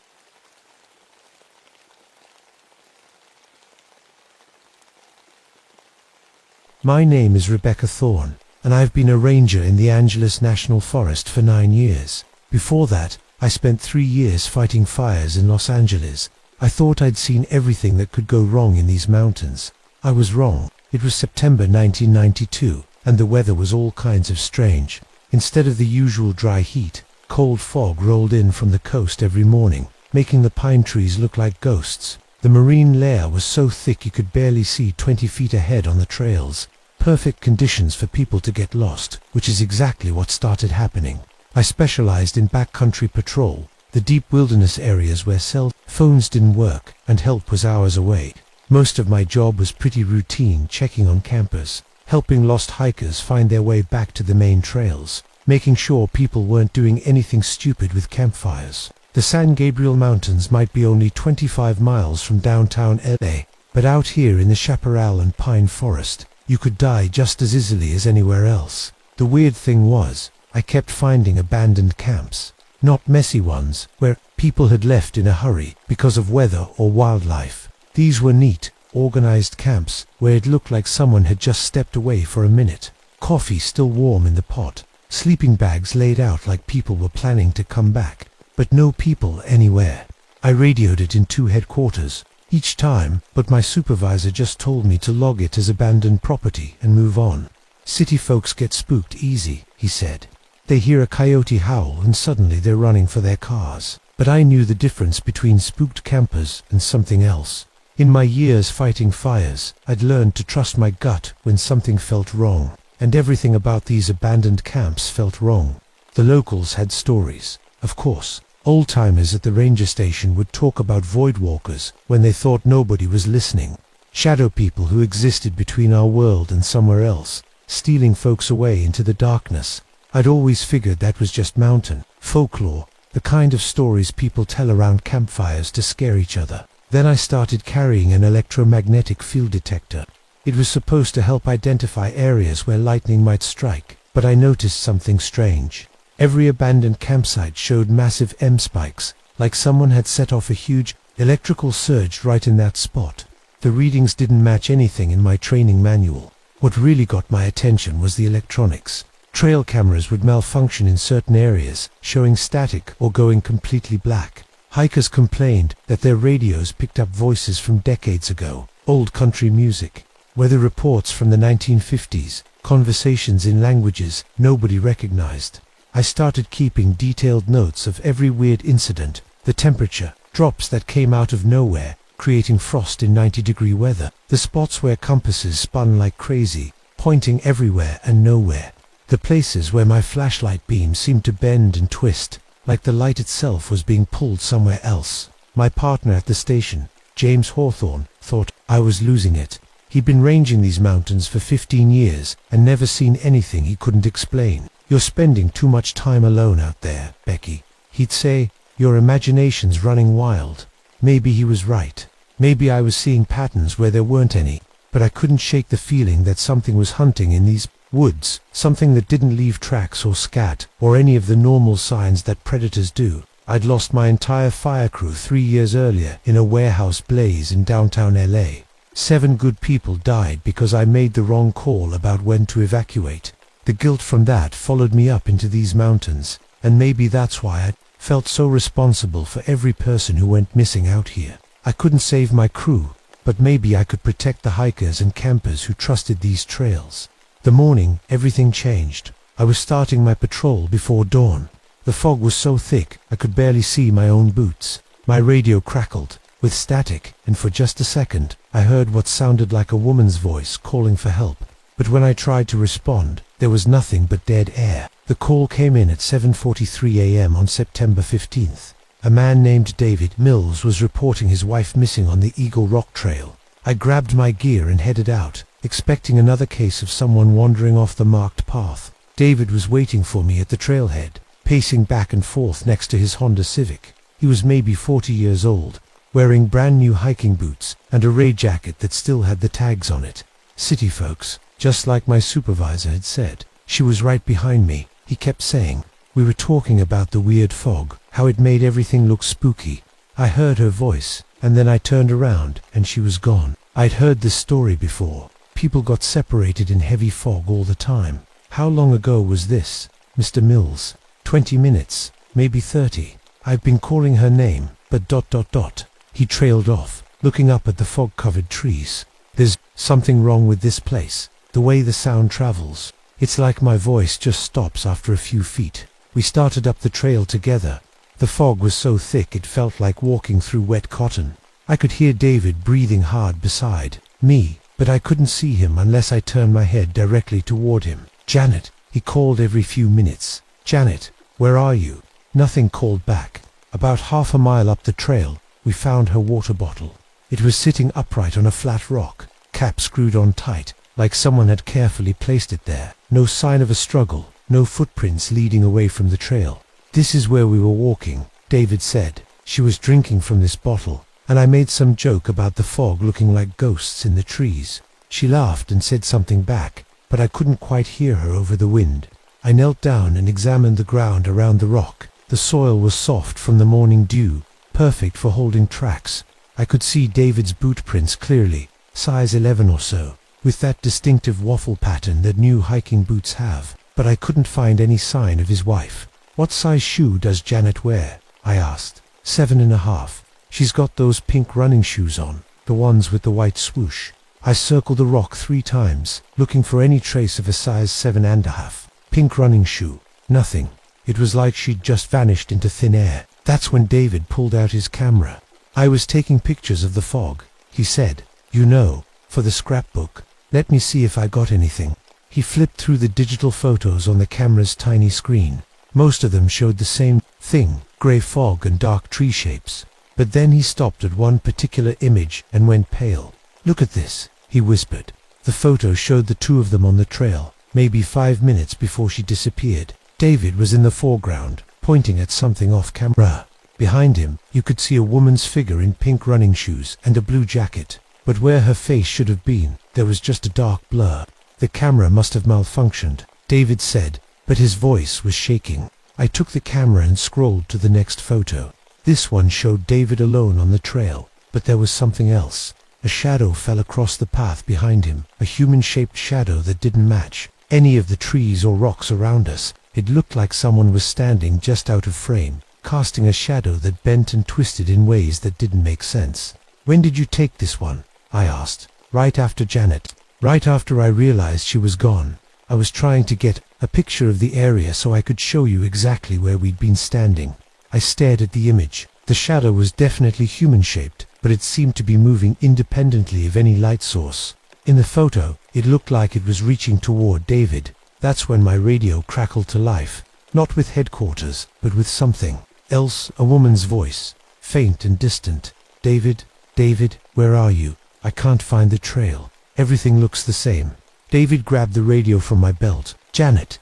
My name is Rebecca Thorne, and I've been a ranger in the Angeles National Forest for 9 years. Before that, I spent 3 years fighting fires in Los Angeles. I thought I'd seen everything that could go wrong in these mountains. I was wrong. It was September 1992, and the weather was all kinds of strange. Instead of the usual dry heat, cold fog rolled in from the coast every morning, making the pine trees look like ghosts. The marine layer was so thick you could barely see 20 feet ahead on the trails. Perfect conditions for people to get lost, which is exactly what started happening. I specialized in backcountry patrol, the deep wilderness areas where cell phones didn't work and help was hours away. Most of my job was pretty routine, checking on campers, helping lost hikers find their way back to the main trails, making sure people weren't doing anything stupid with campfires. The San Gabriel Mountains might be only 25 miles from downtown LA, but out here in the chaparral and pine forest, you could die just as easily as anywhere else. The weird thing was, I kept finding abandoned camps. Not messy ones, where people had left in a hurry because of weather or wildlife. These were neat, organized camps where it looked like someone had just stepped away for a minute. Coffee still warm in the pot, sleeping bags laid out like people were planning to come back. But no people anywhere. I radioed it into headquarters each time, but my supervisor just told me to log it as abandoned property and move on. City folks get spooked easy, he said. They hear a coyote howl and suddenly they're running for their cars. But I knew the difference between spooked campers and something else. In my years fighting fires, I'd learned to trust my gut when something felt wrong. And everything about these abandoned camps felt wrong. The locals had stories. Of course, old-timers at the ranger station would talk about voidwalkers when they thought nobody was listening. Shadow people who existed between our world and somewhere else, stealing folks away into the darkness. I'd always figured that was just mountain folklore, the kind of stories people tell around campfires to scare each other. Then I started carrying an electromagnetic field detector. It was supposed to help identify areas where lightning might strike, but I noticed something strange. Every abandoned campsite showed massive M spikes, like someone had set off a huge electrical surge right in that spot. The readings didn't match anything in my training manual. What really got my attention was the electronics. Trail cameras would malfunction in certain areas, showing static or going completely black. Hikers complained that their radios picked up voices from decades ago, old country music, weather reports from the 1950s, conversations in languages nobody recognized. I started keeping detailed notes of every weird incident, the temperature drops that came out of nowhere, creating frost in 90-degree weather, the spots where compasses spun like crazy, pointing everywhere and nowhere, the places where my flashlight beam seemed to bend and twist, like the light itself was being pulled somewhere else. My partner at the station, James Hawthorne, thought I was losing it. He'd been ranging these mountains for 15 years and never seen anything he couldn't explain. "You're spending too much time alone out there, Becky," he'd say. "Your imagination's running wild." Maybe he was right. Maybe I was seeing patterns where there weren't any. But I couldn't shake the feeling that something was hunting in these woods, something that didn't leave tracks or scat, or any of the normal signs that predators do. I'd lost my entire fire crew 3 years earlier in a warehouse blaze in downtown LA. 7 good people died because I made the wrong call about when to evacuate. The guilt from that followed me up into these mountains, and maybe that's why I felt so responsible for every person who went missing out here. I couldn't save my crew, but maybe I could protect the hikers and campers who trusted these trails. The morning, everything changed. I was starting my patrol before dawn. The fog was so thick I could barely see my own boots. My radio crackled with static, and for just a second, I heard what sounded like a woman's voice calling for help. But when I tried to respond, there was nothing but dead air. The call came in at 7:43 a.m. on September 15th. A man named David Mills was reporting his wife missing on the Eagle Rock Trail. I grabbed my gear and headed out, expecting another case of someone wandering off the marked path. David was waiting for me at the trailhead, pacing back and forth next to his Honda Civic. He was maybe 40 years old, wearing brand new hiking boots and a rain jacket that still had the tags on it. City folks, just like my supervisor had said. She was right behind me, he kept saying. We were talking about the weird fog, how it made everything look spooky. I heard her voice, and then I turned around, and she was gone. I'd heard this story before. People got separated in heavy fog all the time. How long ago was this, Mr. Mills? 20 minutes, maybe 30. I've been calling her name, but ... He trailed off, looking up at the fog-covered trees. There's something wrong with this place. The way the sound travels. It's like my voice just stops after a few feet. We started up the trail together. The fog was so thick it felt like walking through wet cotton. I could hear David breathing hard beside me, but I couldn't see him unless I turned my head directly toward him. "Janet," he called every few minutes. "Janet, where are you?" Nothing called back. About half a mile up the trail, we found her water bottle. It was sitting upright on a flat rock, cap screwed on tight, like someone had carefully placed it there. No sign of a struggle, no footprints leading away from the trail. "This is where we were walking," David said. "She was drinking from this bottle, and I made some joke about the fog looking like ghosts in the trees. She laughed and said something back, but I couldn't quite hear her over the wind. I knelt down and examined the ground around the rock. The soil was soft from the morning dew, perfect for holding tracks. I could see David's boot prints clearly, size 11 or so, with that distinctive waffle pattern that new hiking boots have, but I couldn't find any sign of his wife. "What size shoe does Janet wear?" I asked. 7.5. She's got those pink running shoes on, the ones with the white swoosh. I circled the rock 3 times, looking for any trace of a size 7.5. Pink running shoe. Nothing. It was like she'd just vanished into thin air. That's when David pulled out his camera. "I was taking pictures of the fog," he said. "You know, for the scrapbook. Let me see if I got anything." He flipped through the digital photos on the camera's tiny screen. Most of them showed the same thing, grey fog and dark tree shapes. But then he stopped at one particular image and went pale. "Look at this," he whispered. The photo showed the 2 of them on the trail, maybe 5 minutes before she disappeared. David was in the foreground, pointing at something off camera. Behind him, you could see a woman's figure in pink running shoes and a blue jacket. But where her face should have been, there was just a dark blur. "The camera must have malfunctioned," David said, but his voice was shaking. I took the camera and scrolled to the next photo. This one showed David alone on the trail, but there was something else. A shadow fell across the path behind him, a human-shaped shadow that didn't match any of the trees or rocks around us. It looked like someone was standing just out of frame, casting a shadow that bent and twisted in ways that didn't make sense. "When did you take this one?" I asked. "Right after Janet. Right after I realized she was gone. I was trying to get a picture of the area so I could show you exactly where we'd been standing." I stared at the image. The shadow was definitely human-shaped, but it seemed to be moving independently of any light source. In the photo, it looked like it was reaching toward David. That's when my radio crackled to life. Not with headquarters, but with something else, a woman's voice, faint and distant. "David, David, where are you? I can't find the trail. Everything looks the same. David grabbed the radio from my belt. Janet,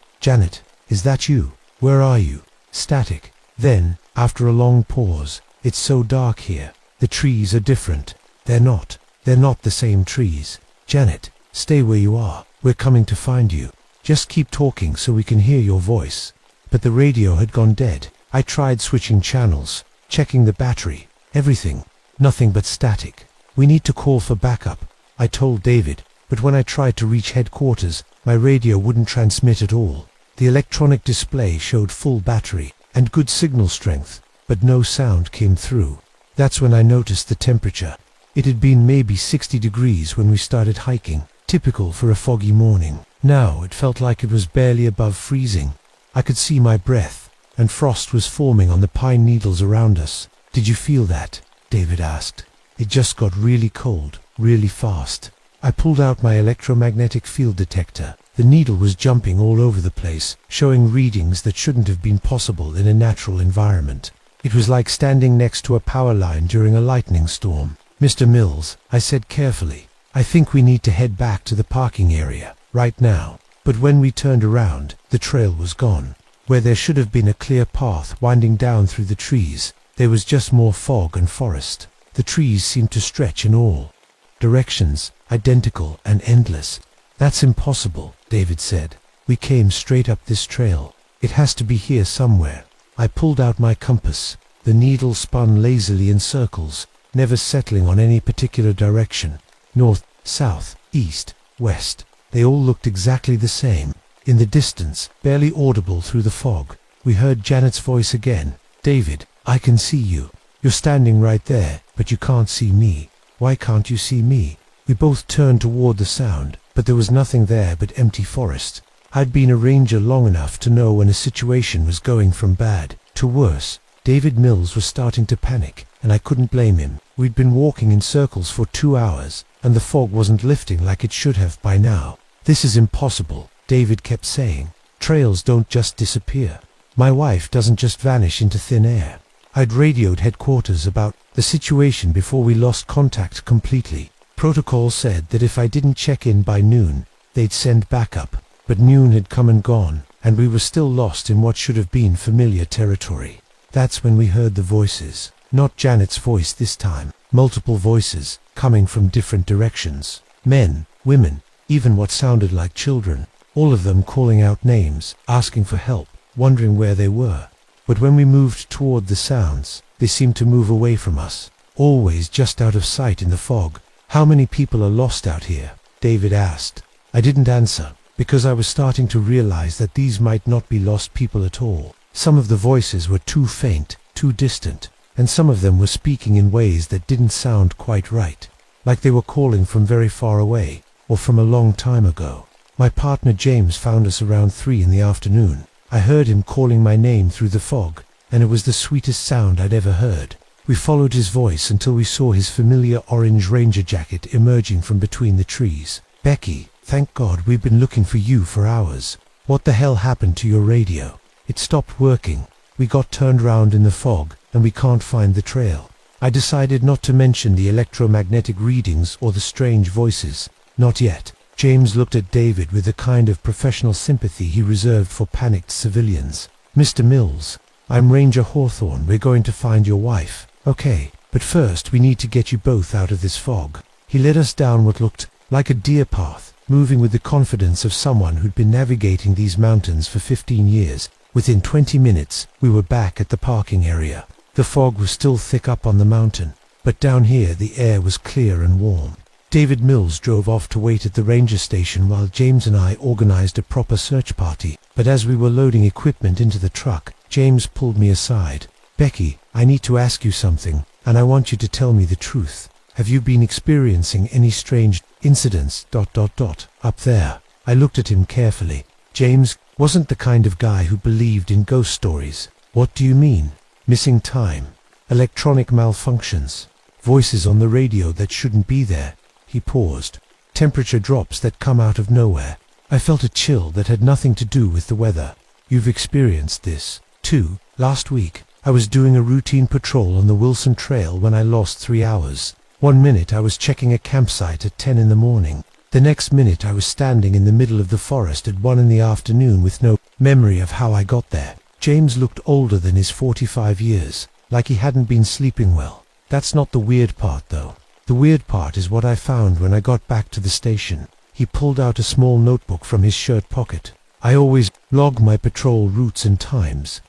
is that you? Where are you? Static. Then, after a long pause, it's so dark here. The trees are different. They're not the same trees. Janet, stay where you are. We're coming to find you. Just keep talking so we can hear your voice. But the radio had gone dead. I tried switching channels, checking the battery, everything. Nothing but static. We need to call for backup, I told David, but when I tried to reach headquarters, my radio wouldn't transmit at all. The electronic display showed full battery and good signal strength, but no sound came through. That's when I noticed the temperature. It had been maybe 60 degrees when we started hiking, typical for a foggy morning. Now it felt like it was barely above freezing. I could see my breath, and frost was forming on the pine needles around us. Did you feel that? David asked. It just got really cold, really fast. I pulled out my electromagnetic field detector. The needle was jumping all over the place, showing readings that shouldn't have been possible in a natural environment. It was like standing next to a power line during a lightning storm. Mr. Mills, I said carefully, I think we need to head back to the parking area, right now. But when we turned around, the trail was gone. Where there should have been a clear path winding down through the trees, there was just more fog and forest. The trees seemed to stretch in all directions, identical and endless. That's impossible, David said. We came straight up this trail. It has to be here somewhere. I pulled out my compass. The needle spun lazily in circles, never settling on any particular direction. North, south, east, west. They all looked exactly the same. In the distance, barely audible through the fog, we heard Janet's voice again. David, I can see you. You're standing right there, but you can't see me. Why can't you see me? We both turned toward the sound, but there was nothing there but empty forest. I'd been a ranger long enough to know when a situation was going from bad to worse. David Mills was starting to panic, and I couldn't blame him. We'd been walking in circles for 2 hours, and the fog wasn't lifting like it should have by now. This is impossible, David kept saying. Trails don't just disappear. My wife doesn't just vanish into thin air. I'd radioed headquarters about the situation before we lost contact completely. Protocol said that if I didn't check in by noon, they'd send backup. But noon had come and gone, and we were still lost in what should have been familiar territory. That's when we heard the voices. Not Janet's voice this time. Multiple voices, coming from different directions. Men, women, even what sounded like children. All of them calling out names, asking for help, wondering where they were. But when we moved toward the sounds, they seemed to move away from us, always just out of sight in the fog. How many people are lost out here? David asked. I didn't answer, because I was starting to realize that these might not be lost people at all. Some of the voices were too faint, too distant, and some of them were speaking in ways that didn't sound quite right, like they were calling from very far away, or from a long time ago. My partner James found us around 3 in the afternoon. I heard him calling my name through the fog, and it was the sweetest sound I'd ever heard. We followed his voice until we saw his familiar orange ranger jacket emerging from between the trees. Becky, thank God we've been looking for you for hours. What the hell happened to your radio? It stopped working. We got turned round in the fog, and we can't find the trail. I decided not to mention the electromagnetic readings or the strange voices. Not yet. James looked at David with the kind of professional sympathy he reserved for panicked civilians. Mr. Mills, I'm Ranger Hawthorne. We're going to find your wife. Okay, but first we need to get you both out of this fog. He led us down what looked like a deer path, moving with the confidence of someone who'd been navigating these mountains for 15 years. Within 20 minutes, we were back at the parking area. The fog was still thick up on the mountain, but down here the air was clear and warm. David Mills drove off to wait at the ranger station while James and I organized a proper search party. But as we were loading equipment into the truck, James pulled me aside. Becky, I need to ask you something, and I want you to tell me the truth. Have you been experiencing any strange incidents ... up there? I looked at him carefully. James wasn't the kind of guy who believed in ghost stories. What do you mean? Missing time, electronic malfunctions, voices on the radio that shouldn't be there. He paused. Temperature drops that come out of nowhere. I felt a chill that had nothing to do with the weather. You've experienced this, too. Last week, I was doing a routine patrol on the Wilson Trail when I lost 3 hours. 1 minute I was checking a campsite at 10 in the morning. The next minute I was standing in the middle of the forest at 1 in the afternoon with no memory of how I got there. James looked older than his 45 years, like he hadn't been sleeping well. That's not the weird part though. The weird part is what I found when I got back to the station. He pulled out a small notebook from his shirt pocket. I always log my patrol routes and times.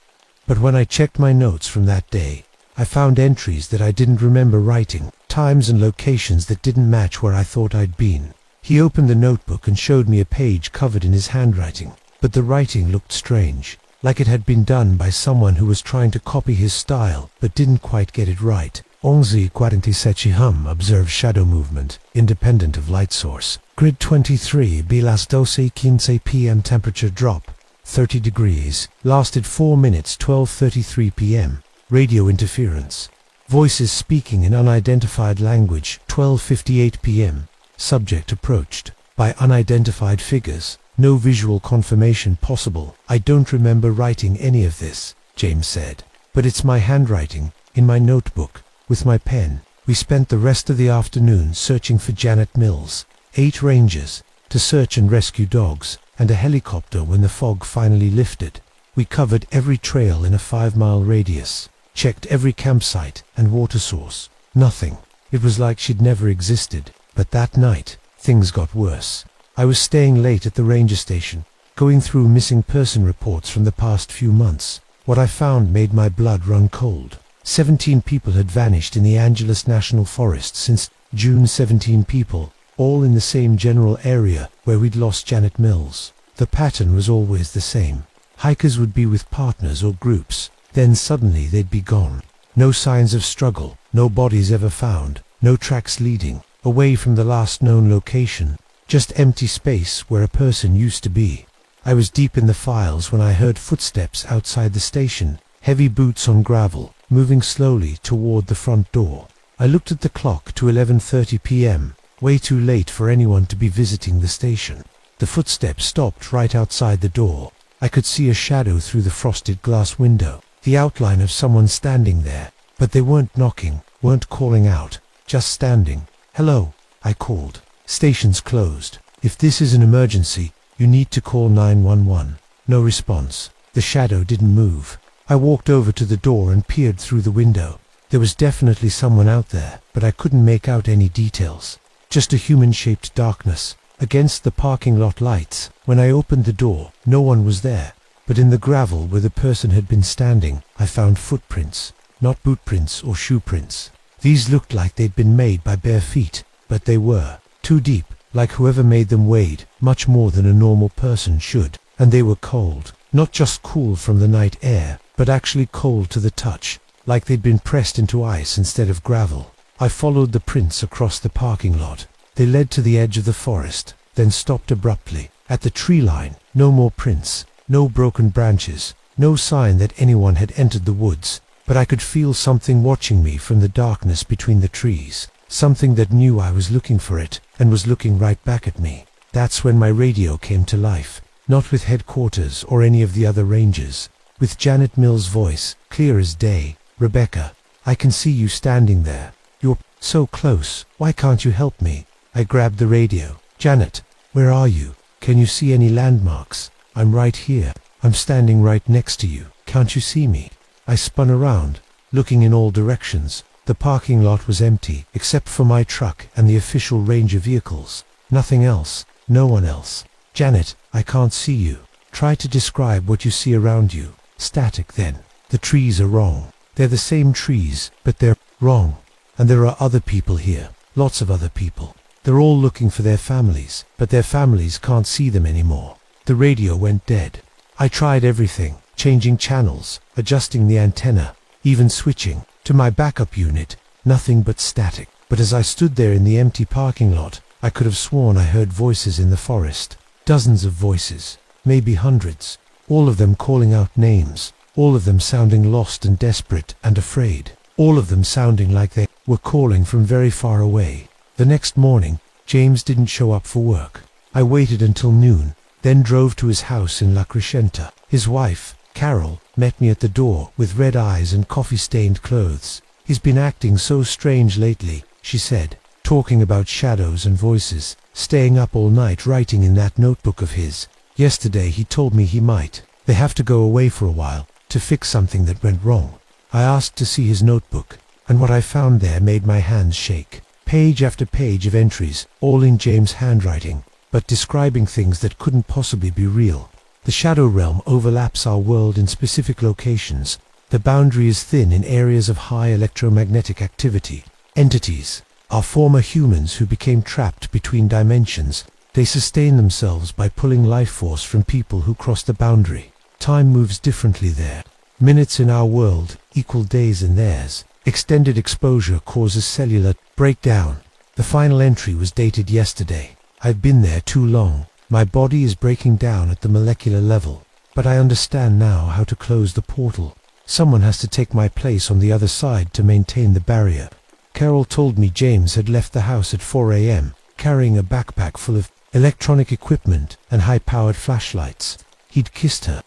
But when I checked my notes from that day, I found entries that I didn't remember writing, times and locations that didn't match where I thought I'd been. He opened the notebook and showed me a page covered in his handwriting, but the writing looked strange, like it had been done by someone who was trying to copy his style, but didn't quite get it right. 11:47 observe shadow movement, independent of light source. Grid 23, Bilas 12:15 p.m. temperature drop, 30 degrees, lasted 4 minutes 12:33 p.m. Radio interference. Voices speaking in unidentified language, 12:58 p.m. Subject approached by unidentified figures. No visual confirmation possible. I don't remember writing any of this, James said. But it's my handwriting, in my notebook, with my pen. We spent the rest of the afternoon searching for Janet Mills. 8 rangers, to search and rescue dogs, and a helicopter when the fog finally lifted. We covered every trail in a 5-mile radius, checked every campsite and water source. Nothing. It was like she'd never existed. But that night, things got worse. I was staying late at the ranger station, going through missing person reports from the past few months. What I found made my blood run cold. 17 people had vanished in the Angeles National Forest since June. 17 people, all in the same general area where we'd lost Janet Mills. The pattern was always the same. Hikers would be with partners or groups, then suddenly they'd be gone. No signs of struggle, no bodies ever found, no tracks leading away from the last known location, just empty space where a person used to be. I was deep in the files when I heard footsteps outside the station, heavy boots on gravel, moving slowly toward the front door. I looked at the clock to 11:30 p.m., way too late for anyone to be visiting the station. The footsteps stopped right outside the door. I could see a shadow through the frosted glass window, the outline of someone standing there, but they weren't knocking, weren't calling out, just standing. "Hello," I called. "Station's closed. If this is an emergency, you need to call 911. No response. The shadow didn't move. I walked over to the door and peered through the window. There was definitely someone out there, but I couldn't make out any details. Just a human-shaped darkness against the parking lot lights. When I opened the door, no one was there, but in the gravel where the person had been standing, I found footprints, not boot prints or shoe prints. These looked like they'd been made by bare feet, but they were too deep, like whoever made them weighed much more than a normal person should. And they were cold, not just cool from the night air, but actually cold to the touch, like they'd been pressed into ice instead of gravel. I followed the prints across the parking lot. They led to the edge of the forest, then stopped abruptly. At the tree line, no more prints, no broken branches, no sign that anyone had entered the woods. But I could feel something watching me from the darkness between the trees, something that knew I was looking for it, and was looking right back at me. That's when my radio came to life, not with headquarters or any of the other rangers, with Janet Mills' voice, clear as day. "Rebecca, I can see you standing there. You're so close. Why can't you help me?" I grabbed the radio. "Janet, where are you? Can you see any landmarks?" "I'm right here. I'm standing right next to you. Can't you see me?" I spun around, looking in all directions. The parking lot was empty, except for my truck and the official ranger vehicles. Nothing else, no one else. "Janet, I can't see you. Try to describe what you see around you." "Static then. The trees are wrong. They're the same trees, but they're wrong. And there are other people here, lots of other people. They're all looking for their families, but their families can't see them anymore." The radio went dead. I tried everything, changing channels, adjusting the antenna, even switching to my backup unit. Nothing but static. But as I stood there in the empty parking lot, I could have sworn I heard voices in the forest. Dozens of voices, maybe hundreds, all of them calling out names, all of them sounding lost and desperate and afraid, all of them sounding like they were calling from very far away. The next morning, James didn't show up for work. I waited until noon, then drove to his house in La Crescenta. His wife, Carol, met me at the door with red eyes and coffee-stained clothes. "He's been acting so strange lately," she said, talking about shadows and voices, staying up all night writing in that notebook of his. Yesterday he told me he might. They have to go away for a while to fix something that went wrong. I asked to see his notebook, and what I found there made my hands shake. Page after page of entries, all in James' handwriting, but describing things that couldn't possibly be real. The shadow realm overlaps our world in specific locations. The boundary is thin in areas of high electromagnetic activity. Entities are former humans who became trapped between dimensions. They sustain themselves by pulling life force from people who cross the boundary. Time moves differently there. Minutes in our world equal days in theirs. Extended exposure causes cellular breakdown. The final entry was dated yesterday. I've been there too long. My body is breaking down at the molecular level. But I understand now how to close the portal. Someone has to take my place on the other side to maintain the barrier. Carol told me James had left the house at 4 a.m., carrying a backpack full of electronic equipment and high-powered flashlights. He'd kissed her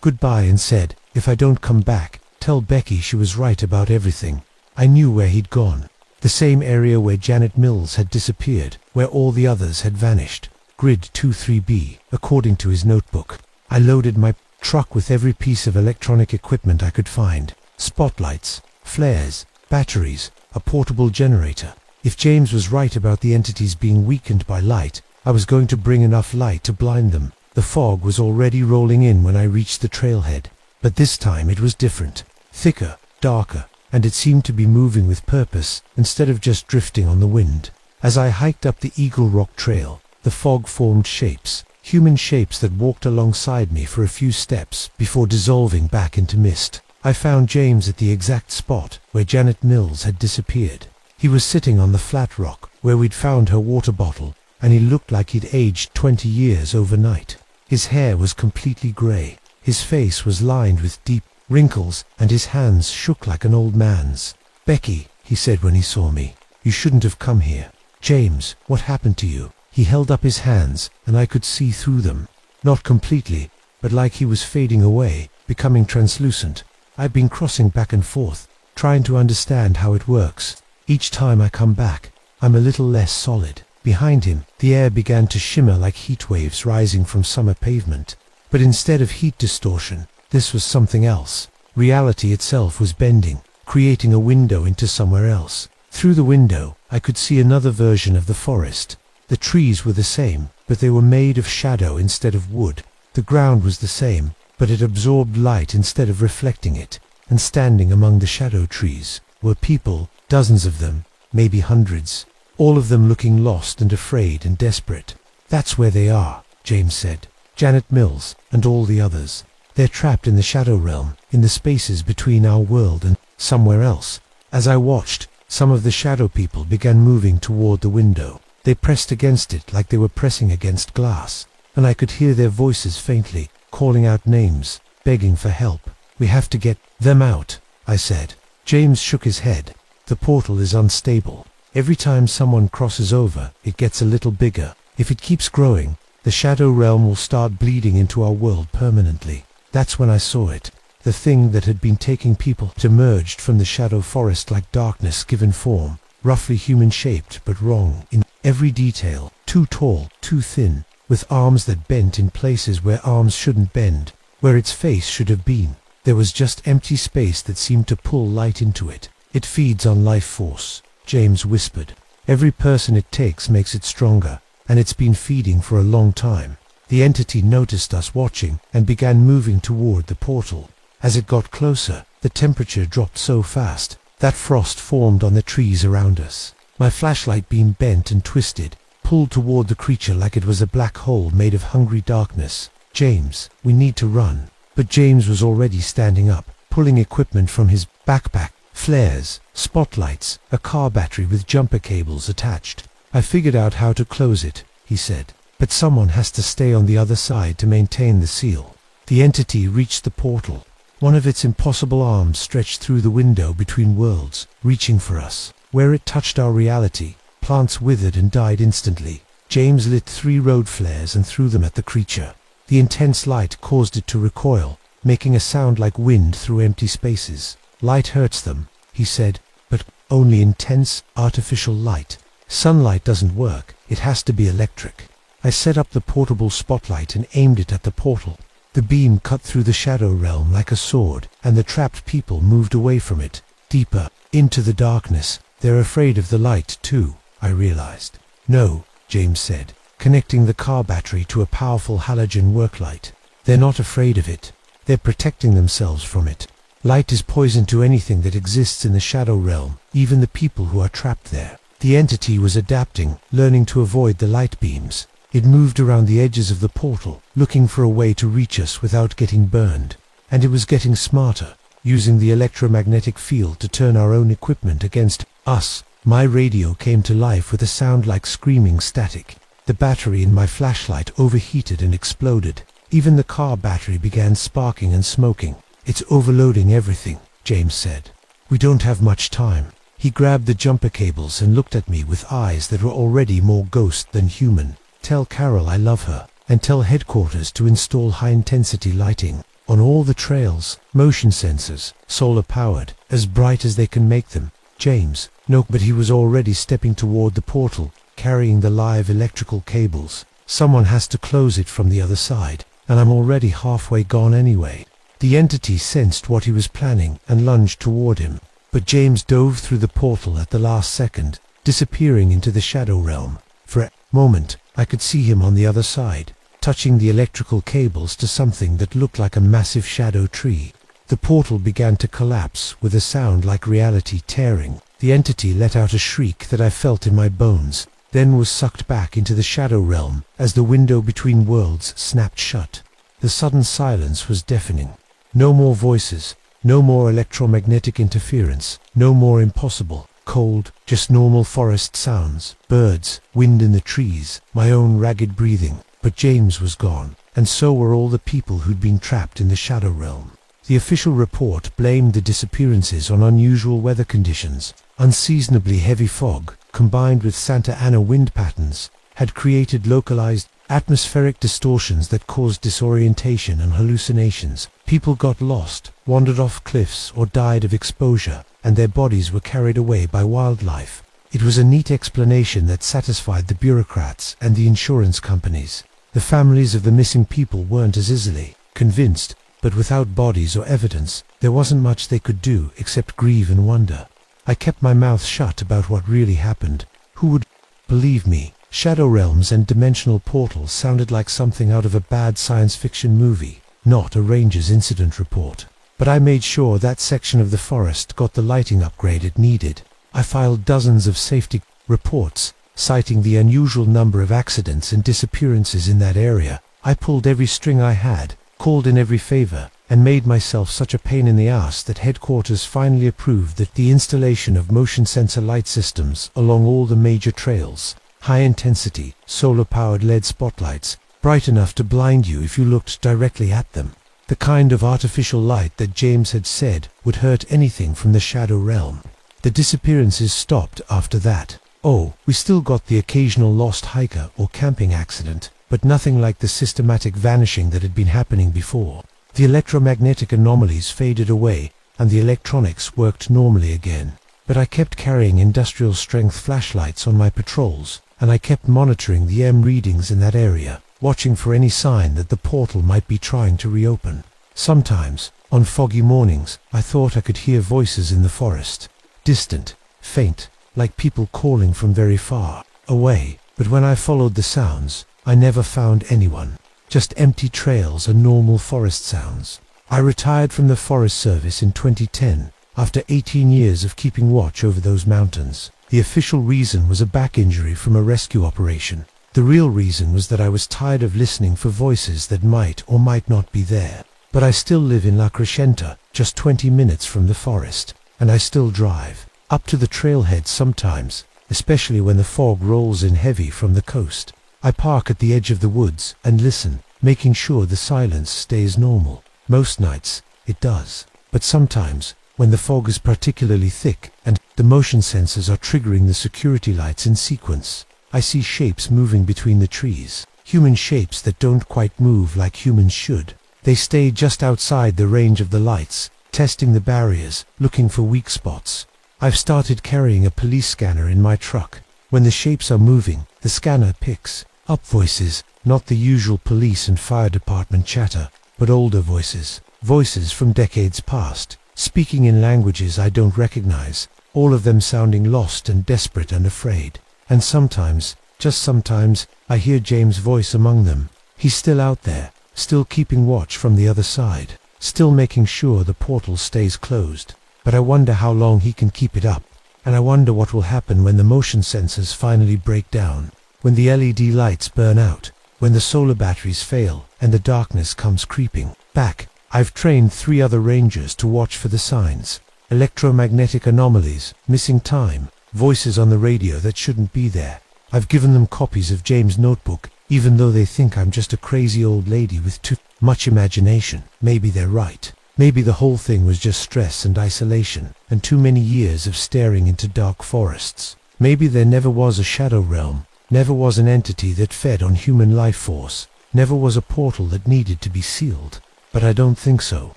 goodbye and said, "If I don't come back, tell Becky she was right about everything." I knew where he'd gone. The same area where Janet Mills had disappeared, where all the others had vanished. Grid 23B, according to his notebook. I loaded my truck with every piece of electronic equipment I could find. Spotlights, flares, batteries, a portable generator. If James was right about the entities being weakened by light, I was going to bring enough light to blind them. The fog was already rolling in when I reached the trailhead. But this time it was different. Thicker, darker, and it seemed to be moving with purpose, instead of just drifting on the wind. As I hiked up the Eagle Rock Trail, the fog formed shapes, human shapes that walked alongside me for a few steps before dissolving back into mist. I found James at the exact spot where Janet Mills had disappeared. He was sitting on the flat rock where we'd found her water bottle, and he looked like he'd aged 20 years overnight. His hair was completely grey. His face was lined with deep wrinkles, and his hands shook like an old man's. "Becky," he said when he saw me, "you shouldn't have come here." "James, what happened to you?" He held up his hands, and I could see through them. Not completely, but like he was fading away, becoming translucent. I've been crossing back and forth, trying to understand how it works. Each time I come back, I'm a little less solid. Behind him, the air began to shimmer like heat waves rising from summer pavement. But instead of heat distortion, this was something else. Reality itself was bending, creating a window into somewhere else. Through the window, I could see another version of the forest. The trees were the same, but they were made of shadow instead of wood. The ground was the same, but it absorbed light instead of reflecting it. And standing among the shadow trees were people, dozens of them, maybe hundreds, all of them looking lost and afraid and desperate. "That's where they are," James said. "Janet Mills and all the others. They're trapped in the shadow realm, in the spaces between our world and somewhere else." As I watched, some of the shadow people began moving toward the window. They pressed against it like they were pressing against glass, and I could hear their voices faintly, calling out names, begging for help. "We have to get them out," I said. James shook his head. "The portal is unstable. Every time someone crosses over, it gets a little bigger. If it keeps growing, the shadow realm will start bleeding into our world permanently." That's when I saw it. The thing that had been taking people emerged from the shadow forest like darkness given form, roughly human-shaped but wrong in every detail, too tall, too thin, with arms that bent in places where arms shouldn't bend, where its face should have been. There was just empty space that seemed to pull light into it. "It feeds on life force," James whispered. "Every person it takes makes it stronger, and it's been feeding for a long time." The entity noticed us watching and began moving toward the portal. As it got closer, the temperature dropped so fast that frost formed on the trees around us. My flashlight beam bent and twisted, pulled toward the creature like it was a black hole made of hungry darkness. "James, we need to run." But James was already standing up, pulling equipment from his backpack, flares, spotlights, a car battery with jumper cables attached. "I figured out how to close it," he said. "But someone has to stay on the other side to maintain the seal." The entity reached the portal. One of its impossible arms stretched through the window between worlds, reaching for us. Where it touched our reality, plants withered and died instantly. James lit 3 road flares and threw them at the creature. The intense light caused it to recoil, making a sound like wind through empty spaces. "Light hurts them," he said, "but only intense, artificial light. Sunlight doesn't work, it has to be electric. I set up the portable spotlight and aimed it at the portal. The beam cut through the shadow realm like a sword, and the trapped people moved away from it, deeper, into the darkness. They're afraid of the light too, I realized. No, James said, connecting the car battery to a powerful halogen work light. They're not afraid of it. They're protecting themselves from it. Light is poison to anything that exists in the shadow realm, even the people who are trapped there. The entity was adapting, learning to avoid the light beams. It moved around the edges of the portal, looking for a way to reach us without getting burned. And it was getting smarter, using the electromagnetic field to turn our own equipment against us. My radio came to life with a sound like screaming static. The battery in my flashlight overheated and exploded. Even the car battery began sparking and smoking. It's overloading everything, James said. We don't have much time. He grabbed the jumper cables and looked at me with eyes that were already more ghost than human. Tell Carol I love her, and tell headquarters to install high-intensity lighting on all the trails, motion sensors, solar-powered, as bright as they can make them. James, no, but he was already stepping toward the portal, carrying the live electrical cables. Someone has to close it from the other side, and I'm already halfway gone anyway. The entity sensed what he was planning and lunged toward him, but James dove through the portal at the last second, disappearing into the shadow realm. For a moment, I could see him on the other side, touching the electrical cables to something that looked like a massive shadow tree. The portal began to collapse with a sound like reality tearing. The entity let out a shriek that I felt in my bones, then was sucked back into the shadow realm as the window between worlds snapped shut. The sudden silence was deafening. No more voices, no more electromagnetic interference, no more impossible, cold, just normal forest sounds, birds, wind in the trees, my own ragged breathing. But James was gone, and so were all the people who'd been trapped in the shadow realm. The official report blamed the disappearances on unusual weather conditions. Unseasonably heavy fog, combined with Santa Ana wind patterns, had created localized atmospheric distortions that caused disorientation and hallucinations. People got lost, wandered off cliffs, or died of exposure, and their bodies were carried away by wildlife. It was a neat explanation that satisfied the bureaucrats and the insurance companies. The families of the missing people weren't as easily convinced, but without bodies or evidence, there wasn't much they could do except grieve and wonder. I kept my mouth shut about what really happened. Who would believe me? Shadow realms and dimensional portals sounded like something out of a bad science fiction movie, not a ranger's incident report. But I made sure that section of the forest got the lighting upgrade it needed. I filed dozens of safety reports, citing the unusual number of accidents and disappearances in that area. I pulled every string I had, called in every favor, and made myself such a pain in the ass that headquarters finally approved that the installation of motion sensor light systems along all the major trails, high-intensity, solar-powered LED spotlights, bright enough to blind you if you looked directly at them. The kind of artificial light that James had said would hurt anything from the shadow realm. The disappearances stopped after that. Oh, we still got the occasional lost hiker or camping accident, but nothing like the systematic vanishing that had been happening before. The electromagnetic anomalies faded away, and the electronics worked normally again. But I kept carrying industrial-strength flashlights on my patrols, and I kept monitoring the EM readings in that area, watching for any sign that the portal might be trying to reopen. Sometimes, on foggy mornings, I thought I could hear voices in the forest. Distant, faint, like people calling from very far away. But when I followed the sounds, I never found anyone. Just empty trails and normal forest sounds. I retired from the Forest Service in 2010, after 18 years of keeping watch over those mountains. The official reason was a back injury from a rescue operation. The real reason was that I was tired of listening for voices that might or might not be there. But I still live in La Crescenta, just 20 minutes from the forest, and I still drive up to the trailhead sometimes, especially when the fog rolls in heavy from the coast. I park at the edge of the woods and listen, making sure the silence stays normal. Most nights, it does. But sometimes, when the fog is particularly thick and the motion sensors are triggering the security lights in sequence, I see shapes moving between the trees. Human shapes that don't quite move like humans should. They stay just outside the range of the lights, testing the barriers, looking for weak spots. I've started carrying a police scanner in my truck. When the shapes are moving, the scanner picks up voices, not the usual police and fire department chatter, but older voices. Voices from decades past, speaking in languages I don't recognize, all of them sounding lost and desperate and afraid. And sometimes, just sometimes, I hear James' voice among them. He's still out there, still keeping watch from the other side, still making sure the portal stays closed. But I wonder how long he can keep it up. And I wonder what will happen when the motion sensors finally break down, when the LED lights burn out, when the solar batteries fail, and the darkness comes creeping back. I've trained 3 other rangers to watch for the signs. Electromagnetic anomalies, missing time, voices on the radio that shouldn't be there. I've given them copies of James' notebook, even though they think I'm just a crazy old lady with too much imagination. Maybe they're right. Maybe the whole thing was just stress and isolation, and too many years of staring into dark forests. Maybe there never was a shadow realm, never was an entity that fed on human life force, never was a portal that needed to be sealed. But I don't think so,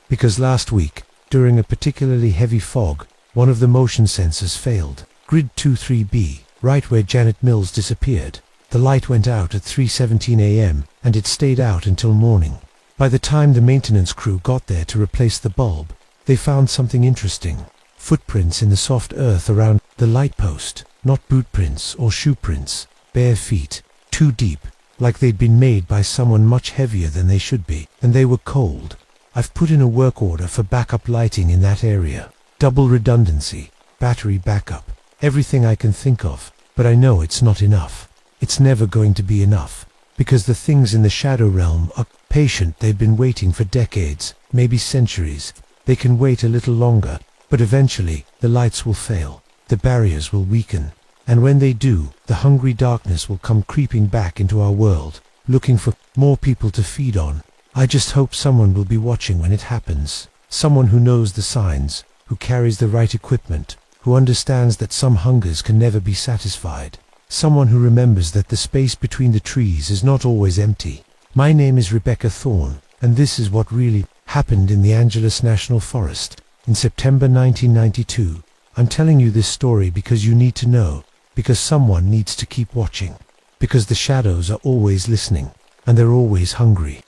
because last week, during a particularly heavy fog, one of the motion sensors failed. Grid 23B, right where Janet Mills disappeared. The light went out at 3:17 a.m., and it stayed out until morning. By the time the maintenance crew got there to replace the bulb, they found something interesting. Footprints in the soft earth around the light post, not boot prints or shoe prints, bare feet, too deep, like they'd been made by someone much heavier than they should be, and they were cold. I've put in a work order for backup lighting in that area. Double redundancy, battery backup, everything I can think of, but I know it's not enough. It's never going to be enough, because the things in the shadow realm are patient. They've been waiting for decades, maybe centuries. They can wait a little longer, but eventually the lights will fail, the barriers will weaken, and when they do, the hungry darkness will come creeping back into our world, looking for more people to feed on. I just hope someone will be watching when it happens, someone who knows the signs, who carries the right equipment, who understands that some hungers can never be satisfied, someone who remembers that the space between the trees is not always empty. My name is Rebecca Thorne, and this is what really happened in the Angeles National Forest in September 1992. I'm telling you this story because you need to know, because someone needs to keep watching, because the shadows are always listening, and they're always hungry.